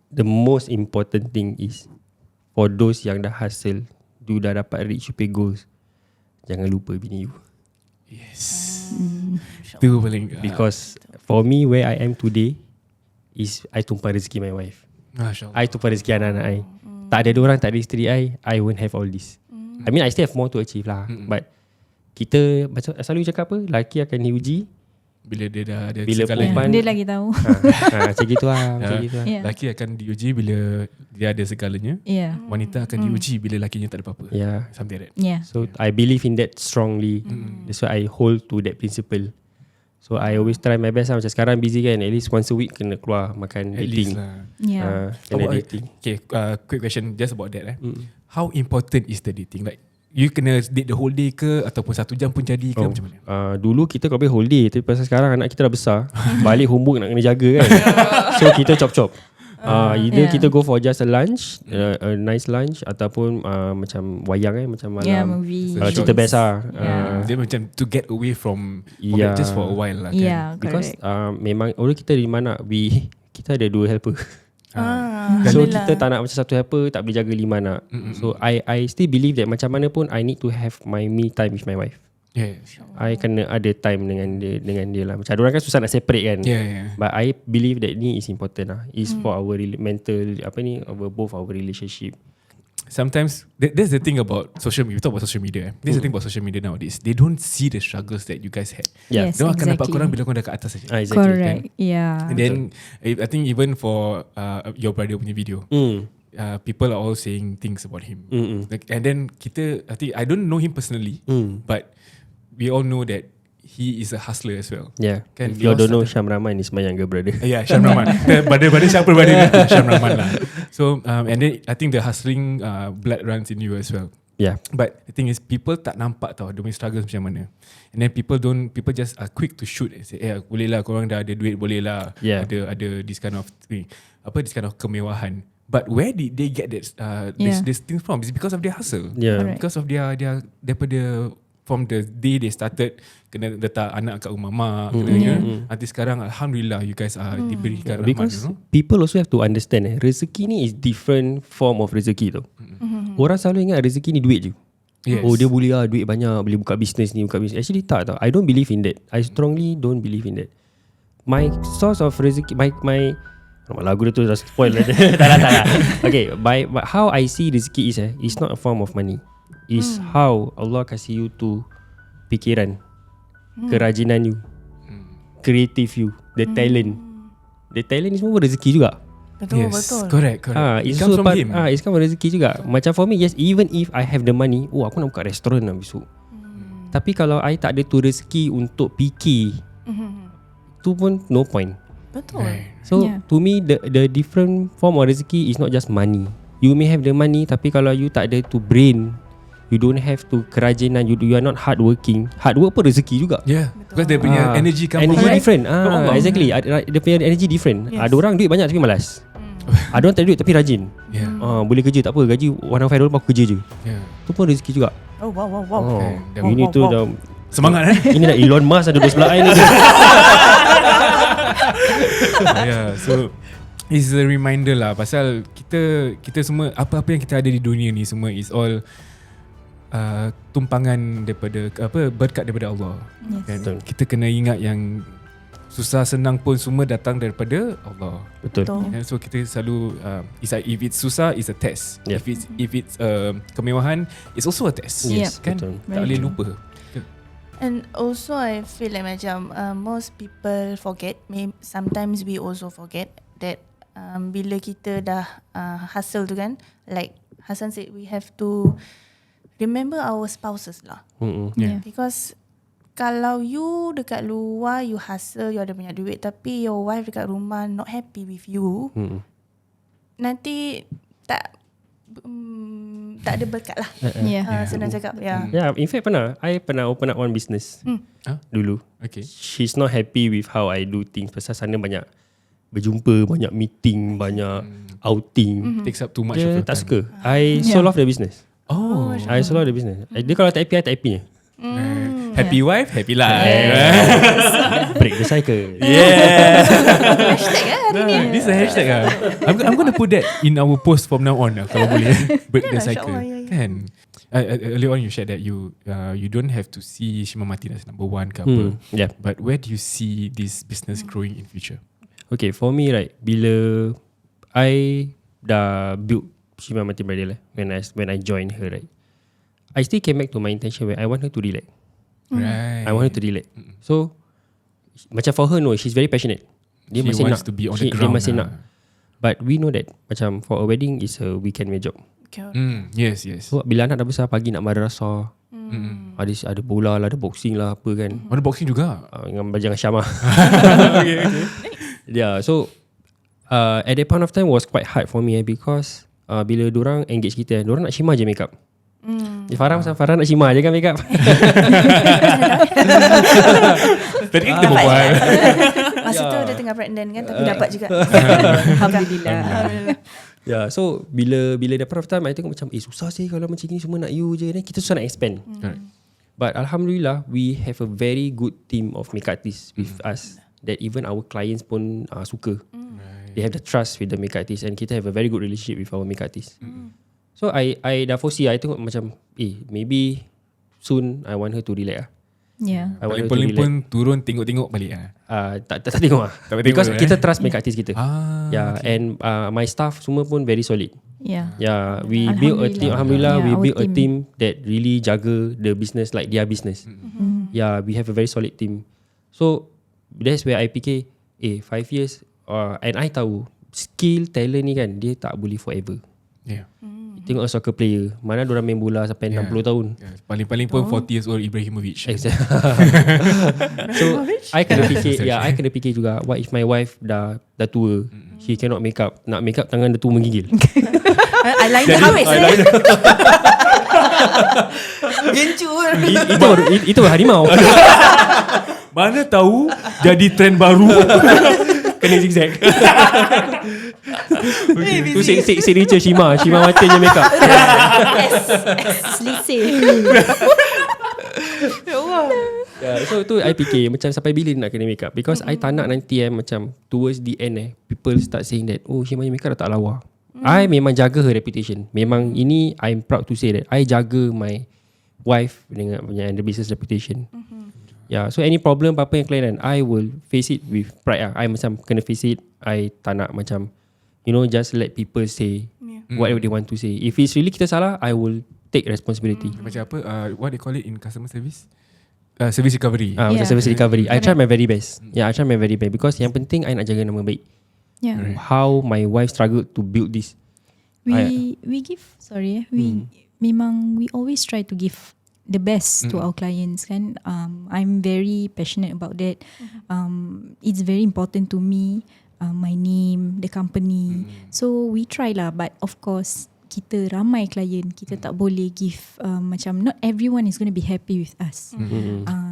is for those yang dah hasil, you dah dapat reach your goals, jangan lupa bini you. Yes. Itu paling Because for me, where I am today is I tumpang rezeki my wife. Masya Allah. I tumpang rezeki anak-anak I. Tak ada diorang, tak ada isteri I won't have all this. I mean, I still have more to achieve lah. But kita macam selalu cakap apa, lelaki akan diuji bila dia dah ada bila segalanya. perempuan Dia lagi tahu. macam gitu lah. Macam gitu lah. Yeah. Lelaki akan diuji bila dia ada segalanya. Yeah. Wanita akan diuji bila lakinya tak ada apa-apa. Yeah. Something like that. Yeah. So I believe in that strongly. That's why I hold to that principle. So I always try my best lah. Macam sekarang busy kan, at least once a week kena keluar makan At dating. least lah. Yeah. Kena dating. Okay, quick question just about that. How important is the dating? Like, you kena date the whole day ke, ataupun 1 jam pun jadi ke, macam mana? Dulu kita kalau boleh whole day, tapi pasal sekarang anak kita dah besar, balik homework nak kena jaga kan. So kita chop-chop. Either kita go for just a lunch, a nice lunch, ataupun macam wayang macam malam. Yeah, movie. Kalau cerita best lah. Dia macam to get away from Yeah. it just for a while lah kan. Yeah, Because correct. memang orang kita di mana, kita ada 2 helper. So kita tak nak macam satu helper tak boleh jaga 5 anak. So I still believe that macam mana pun I need to have my me time with my wife. Yeah. I kena ada time dengan dia lah. Macam ada orang kan susah nak separate kan. Yeah. But I believe that ni is important lah. Is for our mental both our relationship. Sometimes that's the thing about social media. We talk about social media. This is the thing about social media nowadays. They don't see the struggles that you guys had. Yeah. Yes, Dia akan nampak exactly. korang bila korang dah kat atas saja. Exactly. Correct. Yeah. And then I think even for your brother punya video, people are all saying things about him. Like, and then I think I don't know him personally, but we all know that he is a hustler as well. Yeah. Kan, If you they all don't know, started- Syam Rahman is my younger brother. Yeah, Syam Rahman. Brother siapa brother dia? Syam Rahman lah. So and then I think the hustling blood runs in you as well. Yeah. But the thing is, people tak nampak tau dia punya struggles macam mana. And then people just are quick to shoot and say, boleh lah, korang dah ada duit, boleh lah. Yeah. Ada this kind of thing, this kind of kemewahan. But where did they get that this thing from? It's because of their hustle. Yeah. Correct. Because of their daripada from the day they started kena letak anak kat rumah mak, nanti sekarang alhamdulillah you guys are diberikan rahmat. Because people also have to understand rezeki ni is different form of rezeki tau. Orang selalu ingat rezeki ni duit je. Yes. Oh dia boleh duit banyak, boleh buka bisnes ni, buka bisnes. Actually tak tau. I don't believe in that. I strongly don't believe in that. My source of rezeki, my lagu dia tu dah spoil lah. tak lah. Okay, by how I see rezeki is it's not a form of money. Is how Allah kasih you tu pikiran, kerajinan you, creative you, the talent. The talent ni semua rezeki juga. Betul. Correct. It It comes from him. It's come from rezeki juga. Macam for me, yes, even if I have the money, aku nak buka restoran lah besok. Tapi kalau I tak ada tu rezeki untuk fikir, tu pun no point. Betul. So Yeah. to me, the different form of rezeki is not just money. You may have the money, tapi kalau you tak ada tu brain, you don't have to kerajinan, you are not hardworking. Hard work pun rezeki juga. Yeah, because dia punya energy come Energy from different. Allah. Exactly. Dia punya energy different. Yes. Ada orang duit banyak tapi malas. Ada orang tak ada duit tapi rajin. Yeah. Boleh kerja tak apa, gaji $105 aku kerja je. Yeah. Tu pun rezeki juga. Oh wow. Ini tu dah Semangat ini dah Elon Musk ada duduk sebelah I ni. Yeah, so it's a reminder lah pasal kita semua apa-apa yang kita ada di dunia ni semua is all tumpangan daripada berkat daripada Allah. Yes. Kan? Betul. Kita kena ingat yang susah senang pun semua datang daripada Allah. Betul. And so kita selalu if it's susah, it's a test. Yeah. If it's kemewahan, it's also a test. Yes, Kan? betul. Tak boleh lupa. And also I feel like macam most people forget, sometimes we also forget that bila kita dah hustle tu kan, like Hassan said, we have to remember our spouses lah. Yeah. Because kalau you dekat luar, you hustle, you ada banyak duit, tapi your wife dekat rumah not happy with you, nanti tak ada berkat lah. Senang cakap. Yeah, in fact I pernah open up one business dulu. Okay. She's not happy with how I do things. Pasal sana banyak berjumpa, banyak meeting, banyak outing. Takes up too much of Dia your tak time. suka. I sold off the business. Oh. I sold off the business. Dia kalau tak happy, I tak happy. Happy wife, happy life. Break the cycle. Yeah. Hashtag hari ni. This is a hashtag lah. I'm going to put that in our post from now on lah, kalau boleh. Break the cycle. insyaAllah, Kan? Earlier on you shared that you don't have to see Shima Matin as number one ke apa. Yeah. But where do you see this business growing in future? Okay, for me right, bila I dah build Shima Matin Bridal when I joined her right, I still came back to my intention where I want her to relax. Right. I want her to relax. So macam for her, no, she's very passionate. Dia She masih wants nak to be on Dia the ground masih lah. nak. But we know that macam for a wedding is a weekend job. Yes. So bila anak dah besar, pagi nak madrasah, ada bola lah, ada boxing lah, apa kan. Ada boxing juga. Dengan belajar dengan Syama. Yeah, so at that point of time was quite hard for me because bila dorang engage kita, dorang nak Shima je makeup. Farah nak Shima je kan makeup. Tadi kan kita berbual. Masa tu dia tengah pregnant kan, tapi dapat juga. Alhamdulillah. Yeah, so bila that point of time I tengok macam susah sih kalau macam ni semua nak you je. Then kita susah nak expand. Correct. But Alhamdulillah we have a very good team of makeup artists with us that even our clients pun suka. They have the trust with the makeup artists and kita have a very good relationship with our makeup artists. So I dah foresee, I tengok macam maybe soon I want her to relax. Yeah. I want her to Paling relax. pun turun tengok-tengok balik lah. Tak tengok lah. Tak tengok Because lah, kita trust makeup artist kita. Ah, And my staff semua pun very solid. Yeah. Yeah, we build a team. Alhamdulillah, Yeah, we our build a team. team that really jaga the business like their business. Yeah, we have a very solid team. So that's where I fikir, 5 years and I tahu skill talent ni kan dia tak boleh forever. yeah. Tengok soccer player, mana diorang main bola sampai 60 tahun. Paling-paling pun 40 years old Ibrahimovic. Exactly. So I kena fikir juga, what if my wife dah tua, she cannot make up, nak make up tangan dia tu menggigil. Eyeliner habis. Gencur. Itu harimau. Mana tahu jadi trend baru. Kena zigzag. Tu signature Shima Matin je make up. Selisih. So tu I fikir macam sampai bila nak kena make up, because I tak nak nanti macam towards the end people start saying that Shima make up dah tak lawa. I memang jaga her reputation. Memang ini I'm proud to say that I jaga my wife dengan the business reputation. So any problem apa-apa yang kelainan, I will face it with pride. I macam kena face it. I tak nak macam just let people say whatever they want to say. If it's really kita salah, I will take responsibility. Macam apa, what they call it in customer service? Service recovery. Macam service recovery. I try my very best. I try my very best, because yang penting I nak jaga nama baik. How my wife struggled to build this. We always try to give the best to our clients kan. I'm very passionate about that. It's very important to me, my name, the company. So we try lah, but of course kita ramai klien, kita tak boleh give macam not everyone is going to be happy with us.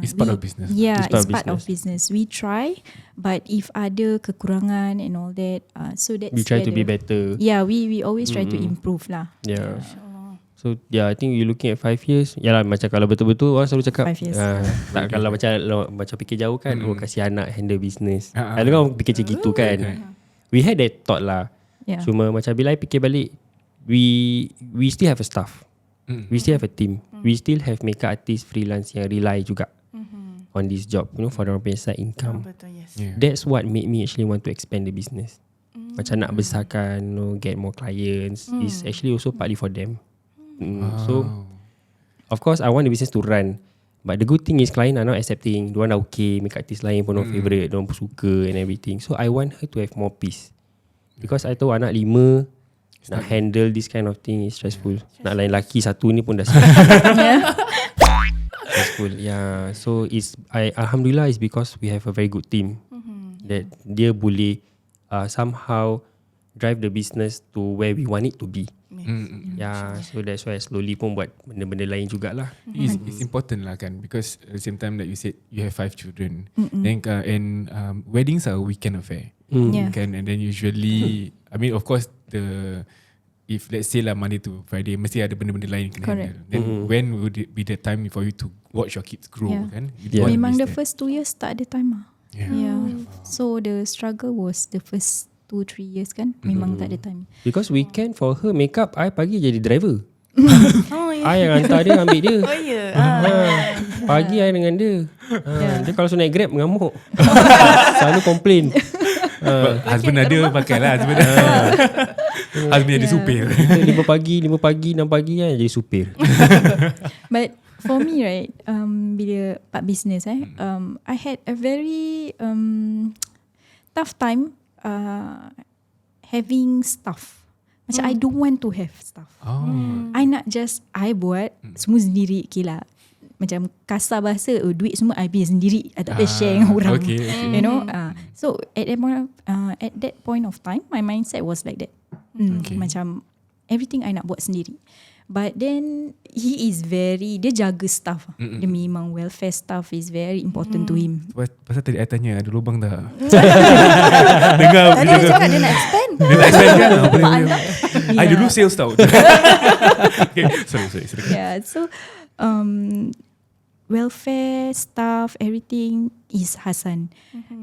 It's part of business. Yeah, it's part of business. We try, but if ada kekurangan and all that, so that's we try to be better. Yeah, we always try to improve lah. Yeah. So I think you looking at 5 years. Yalah, macam kalau betul-betul orang selalu cakap 5 years. tak, kalau macam fikir jauh kan, kasih anak handle business. Ada kan fikir macam gitu kan. We had that thought lah. Cuma macam bila I fikir balik, we still have a staff. We still have a team. We still have makeup artist freelance yang rely juga on this job, for their side income. That's what made me actually want to expand the business. Macam nak besarkan, get more clients. Is actually also partly for them. So of course I want the business to run, but the good thing is client are not accepting. Diorang dah okay, makeup artist lain pun orang favourite, diorang pun suka and everything. So I want her to have more peace, because I tahu anak 5 nak handle this kind of thing is stressful. Nak lain lelaki 1 ni pun dah stressful. So Alhamdulillah is because we have a very good team that dia boleh somehow drive the business to where we want it to be. So that's why slowly pun buat benda-benda lain jugalah. It's important lah kan, because at the same time that you said you have 5 children, then and weddings are a weekend affair, kan, and then usually I mean of course if let's say lah Monday to Friday mesti ada benda-benda lain kena handle. Then when would it be the time for you to watch your kids grow, kan? Memang the first 2 years tak ada time lah. So the struggle was the first 2-3 years kan, memang tak ada time. Because weekend for her makeup, I pagi jadi driver. I yang hantar dia, ambil dia. Pagi I dengan dia. Dia kalau suruh naik Grab mengamuk. Selalu komplain. Husband ada pakai lah husband. Husband jadi supir. 5 pagi 6 pagi kan jadi supir. But for me right, bila part business I had a very tough time having staff. Macam I don't want to have staff. I nak just I buat semua sendiri. Okay lah, macam kasar bahasa, duit semua I biar sendiri, I tak boleh share dengan orang. You know. So at that point of time my mindset was like that. Macam everything I nak buat sendiri. But then dia jaga staff. Dia memang welfare staff is very important to him. Pasal tadi I tanya ada lubang tak? Dengar. Tadi dia cakap dia nak expand. Dia nak expand kan? I dulu sales tau. Okay, sorry. So welfare staff, everything is Hassan.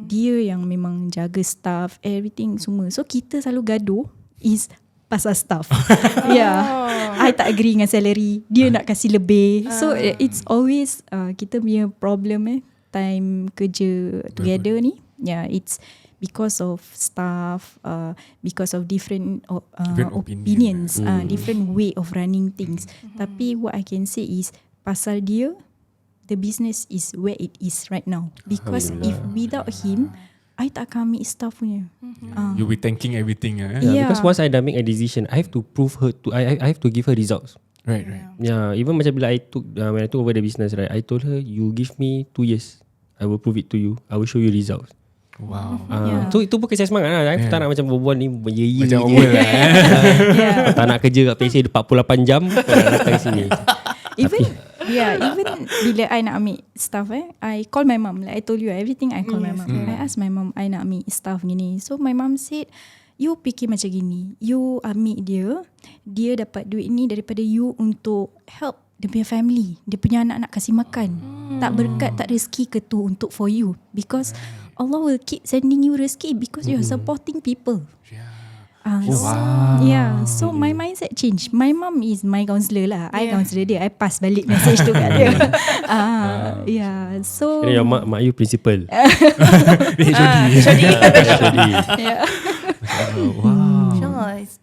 Dia yang memang jaga staff, everything semua. So kita selalu gaduh is pasal staff. I tak agree dengan salary, dia nak kasih lebih. So it's always kita punya problem time kerja together ni. It's because of staff, because of different opinions, different way of running things. Tapi what I can say is pasal dia, the business is where it is right now. Because if without him, I tak akan ambil staff punya. You'll be thanking everything. Yeah. Because once I dah make a decision, I have to prove her to I have to give her results. Right. Yeah, even macam bila I took when I took over the business, right, I told her, you give me 2 years, I will prove it to you. I will show you results. Wow. So itu pun kasi semangat lah. I tak nak macam berbual ni ye-ye Macam je. over lah. Tak nak kerja kat PC 48 jam, kau nak datang sini. Even bila I nak ambil staff I call my mum. Like I told you everything, I call my mum. I ask my mum, I nak ambil staff gini. So my mum said, you fikir macam gini, you ambil dia dapat duit ni daripada you untuk help dia punya family, dia punya anak-anak kasih makan. Tak berkat, tak rezeki ke tu untuk for you, because Allah will keep sending you rezeki because you are supporting people. So my mindset change. My mom is my counselor lah. I counselor dia. I pass balik message tu kat dia. So Kira yang mak you principal. HOD. Wow. Sure. It's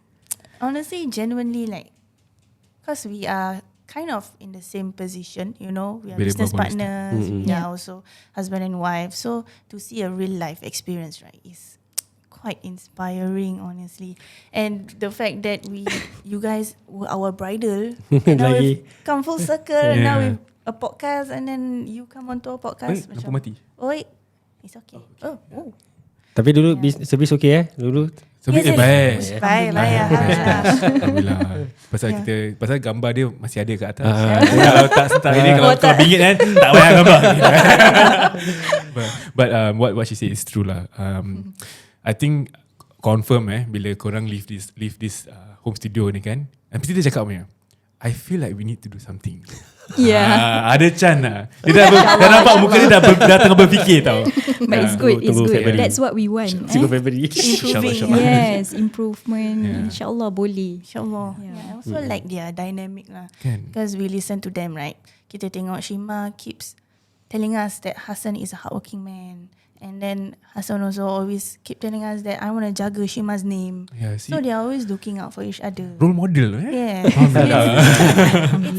honestly, genuinely like, because we are kind of in the same position, you know, we are business partners, we are also husband and wife. So to see a real life experience, right, is quite inspiring, honestly. And the fact that you guys were our bridal, now we've come full circle, now we've a podcast, and then you come onto a podcast. Lampu mati. It's okay. Tapi dulu service okay dulu. Service baik. Alhamdulillah. Pasal gambar dia masih ada kat atas. Kalau tak start ini, kalau bingit kan, tak payah gambar. But what she said is true lah. I think confirm bila korang leave this home studio ni kan, mesti dia cakap punya, I feel like we need to do something. Ada chance lah. Dia dah nampak muka dia dah tengah berfikir tau. But it's good. That's what we want. February. Improving. Yes, improvement. InsyaAllah boleh. InsyaAllah. I also like their dynamic lah. Because we listen to them, right? Kita tengok Shima keeps telling us that Hassan is a hardworking man. And then Hassan also always keep telling us that I want to jaga Shima's name. So they are always looking out for each other. Role model It's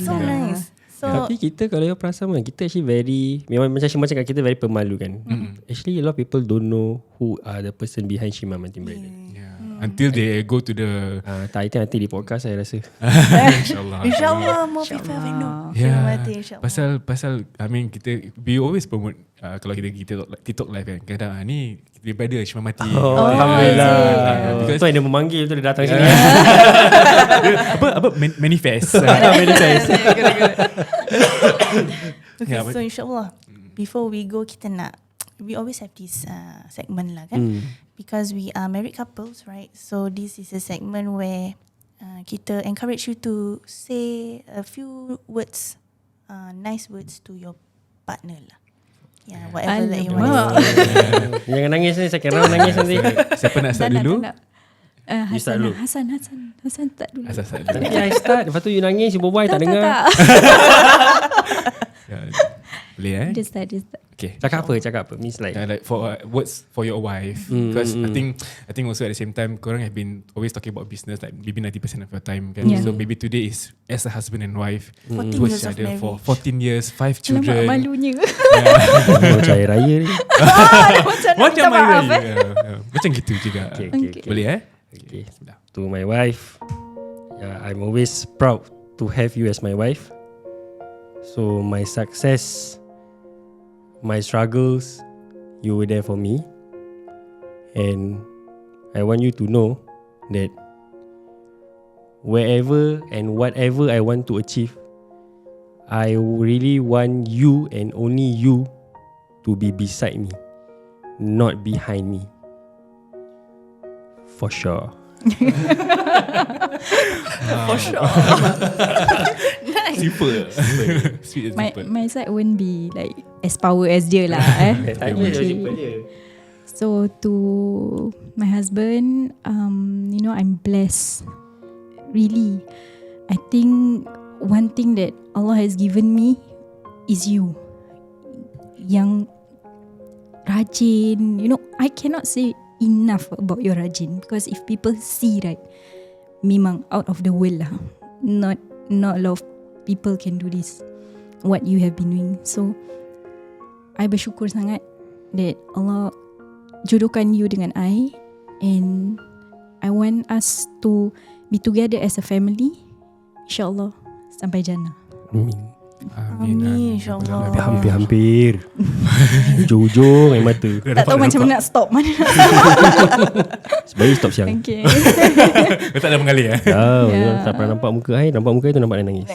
so nice. So, tapi kita kalau you perasan kita actually very, memang macam Shima cakap, kita very pemalu kan. Actually a lot of people don't know who are the person behind Shima Matin Bridal. Until they go to the tak, nanti di podcast saya rasa. InsyaAllah more people will know Shima Matin, insyaAllah. Pasal I mean kita, we always promote kalau kita TikTok live kan, kadang ni daripada Shima Matin. Alhamdulillah. Because dia memanggil tu, dia datang sini. apa manifest. Okay, so insyaAllah before we go, we always have this segment lah kan, because we are married couples, right? So this is a segment where kita encourage you to say a few words, nice words to your partner lah. Whatever that you want to say. Jangan nangis ni, saya kira nangis nanti. Siapa nak start dulu? You start dulu. Hassan start dulu. Nanti I start, lepas tu you nangis, you berbual, tak dengar. Boleh Dia start. Okay. Cakap apa? Means like for words for your wife, because I think also at the same time korang have been always talking about business like maybe 90% of your time kan. So maybe today is as a husband and wife 14 towards years each of other for marriage. 14 years, 5 children. Malunya. macam air raya ni. Macam macam gitu juga. Okay. Boleh Okay. To my wife, I'm always proud to have you as my wife. So my success, my struggles, you were there for me. And I want you to know that wherever and whatever I want to achieve, I really want you and only you to be beside me, not behind me. For sure. For sure. Nice. Simple. Sweet and simple. My side won't be like as power as dia lah. So to my husband, I'm blessed. Really, I think one thing that Allah has given me is you. Yang rajin, I cannot say enough about your rajin, because if people see, right, memang out of the world lah. Not a lot of people can do this, what you have been doing. So I bersyukur sangat that Allah jodohkan you dengan I, and I want us to be together as a family, insyaAllah sampai jannah. Amin. Amin, insyaAllah. Hampir-hampir. Ujung-ujung air mata. Tak tahu macam mana nak stop mana. Sebaik stop siang. Okay. Tak ada mengalir Tak pernah nampak muka air. Nampak muka itu nampak dia nangis.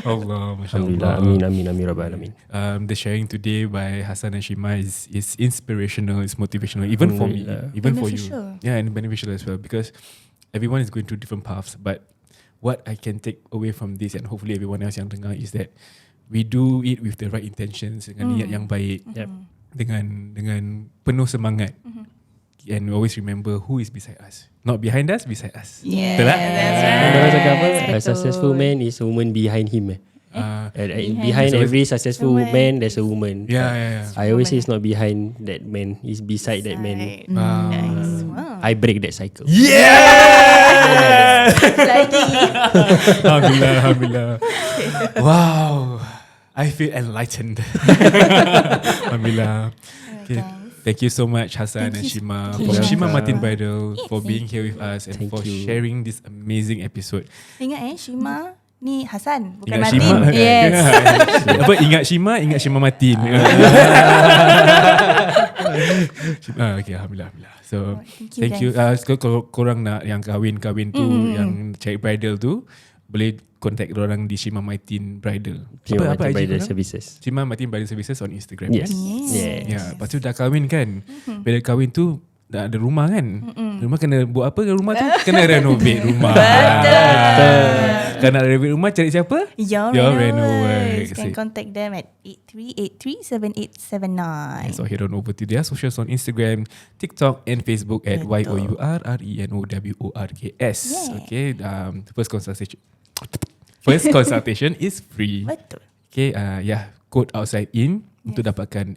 Allah, Alhamdulillah. Amin Rabbal Alamin. The sharing today by Hassan and Shima is inspirational, it's motivational, even for me, even beneficial. for you. Yeah, and beneficial as well, because everyone is going through different paths. But what I can take away from this, and hopefully everyone else yang dengar, is that we do it with the right intentions, dengan niat yang baik, dengan penuh semangat. And we always remember who is beside us. Not behind us, beside us. Yeah, Betul tak? that's right. Orang cakap apa? A Betul. successful man is a woman behind him. Behind every successful man, there's a woman. Yeah. I always say it's not behind that man, it's beside that man. Nice. Wow. I break that cycle. Yeah! Lagi. Alhamdulillah. Wow. I feel enlightened. Alhamdulillah. Okay. Thank you so much, Hassan and Shima, from Shima Matin Bridal, for being here with us and for sharing this amazing episode. Ingat Shima ni Hassan, bukan Ingat Matin. Shima, Yes. Apa ingat Shima Matin. Okay, alhamdulillah. So thank you. Kalau korang nak yang kahwin tu, yang cari bridal tu, boleh contact orang di Shima Matin Bridal. Shima Apa Matin IG Bridal korang? Services. Shima Matin Bridal Services on Instagram. Yes. Ya, lepas tu dah kahwin kan. Bila kahwin tu dah ada rumah kan. Rumah kena buat apa ke rumah tu? Kena renovate rumah. Betul. Kalau nak renovate rumah, cari siapa? Your Reno Reno Works. Works. Can contact them at 83837879. So head on over to their socials on Instagram, TikTok and Facebook at YOURRENOWORKS. Okay, first consultation is free. Betul. Okay, code OUTSIDEIN untuk dapatkan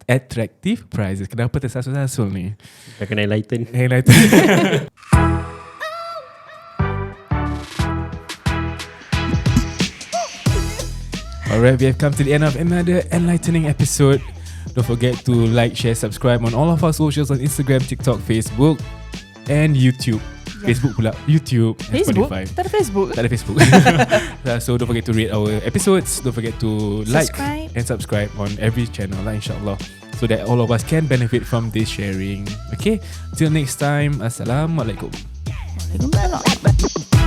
attractive prizes. Kenapa tersasul-sasul ni? Dah kena enlighten. Alright, we have come to the end of another enlightening episode. Don't forget to like, share, subscribe on all of our socials on Instagram, TikTok, Facebook and YouTube. Facebook pula, YouTube and Spotify. Tak ada Facebook. Tak ada Facebook. So don't forget to rate our episodes. Don't forget to like and subscribe on every channel lah, insyaAllah, so that all of us can benefit from this sharing. Okay, till next time. Assalamualaikum. Waalaikumsalam.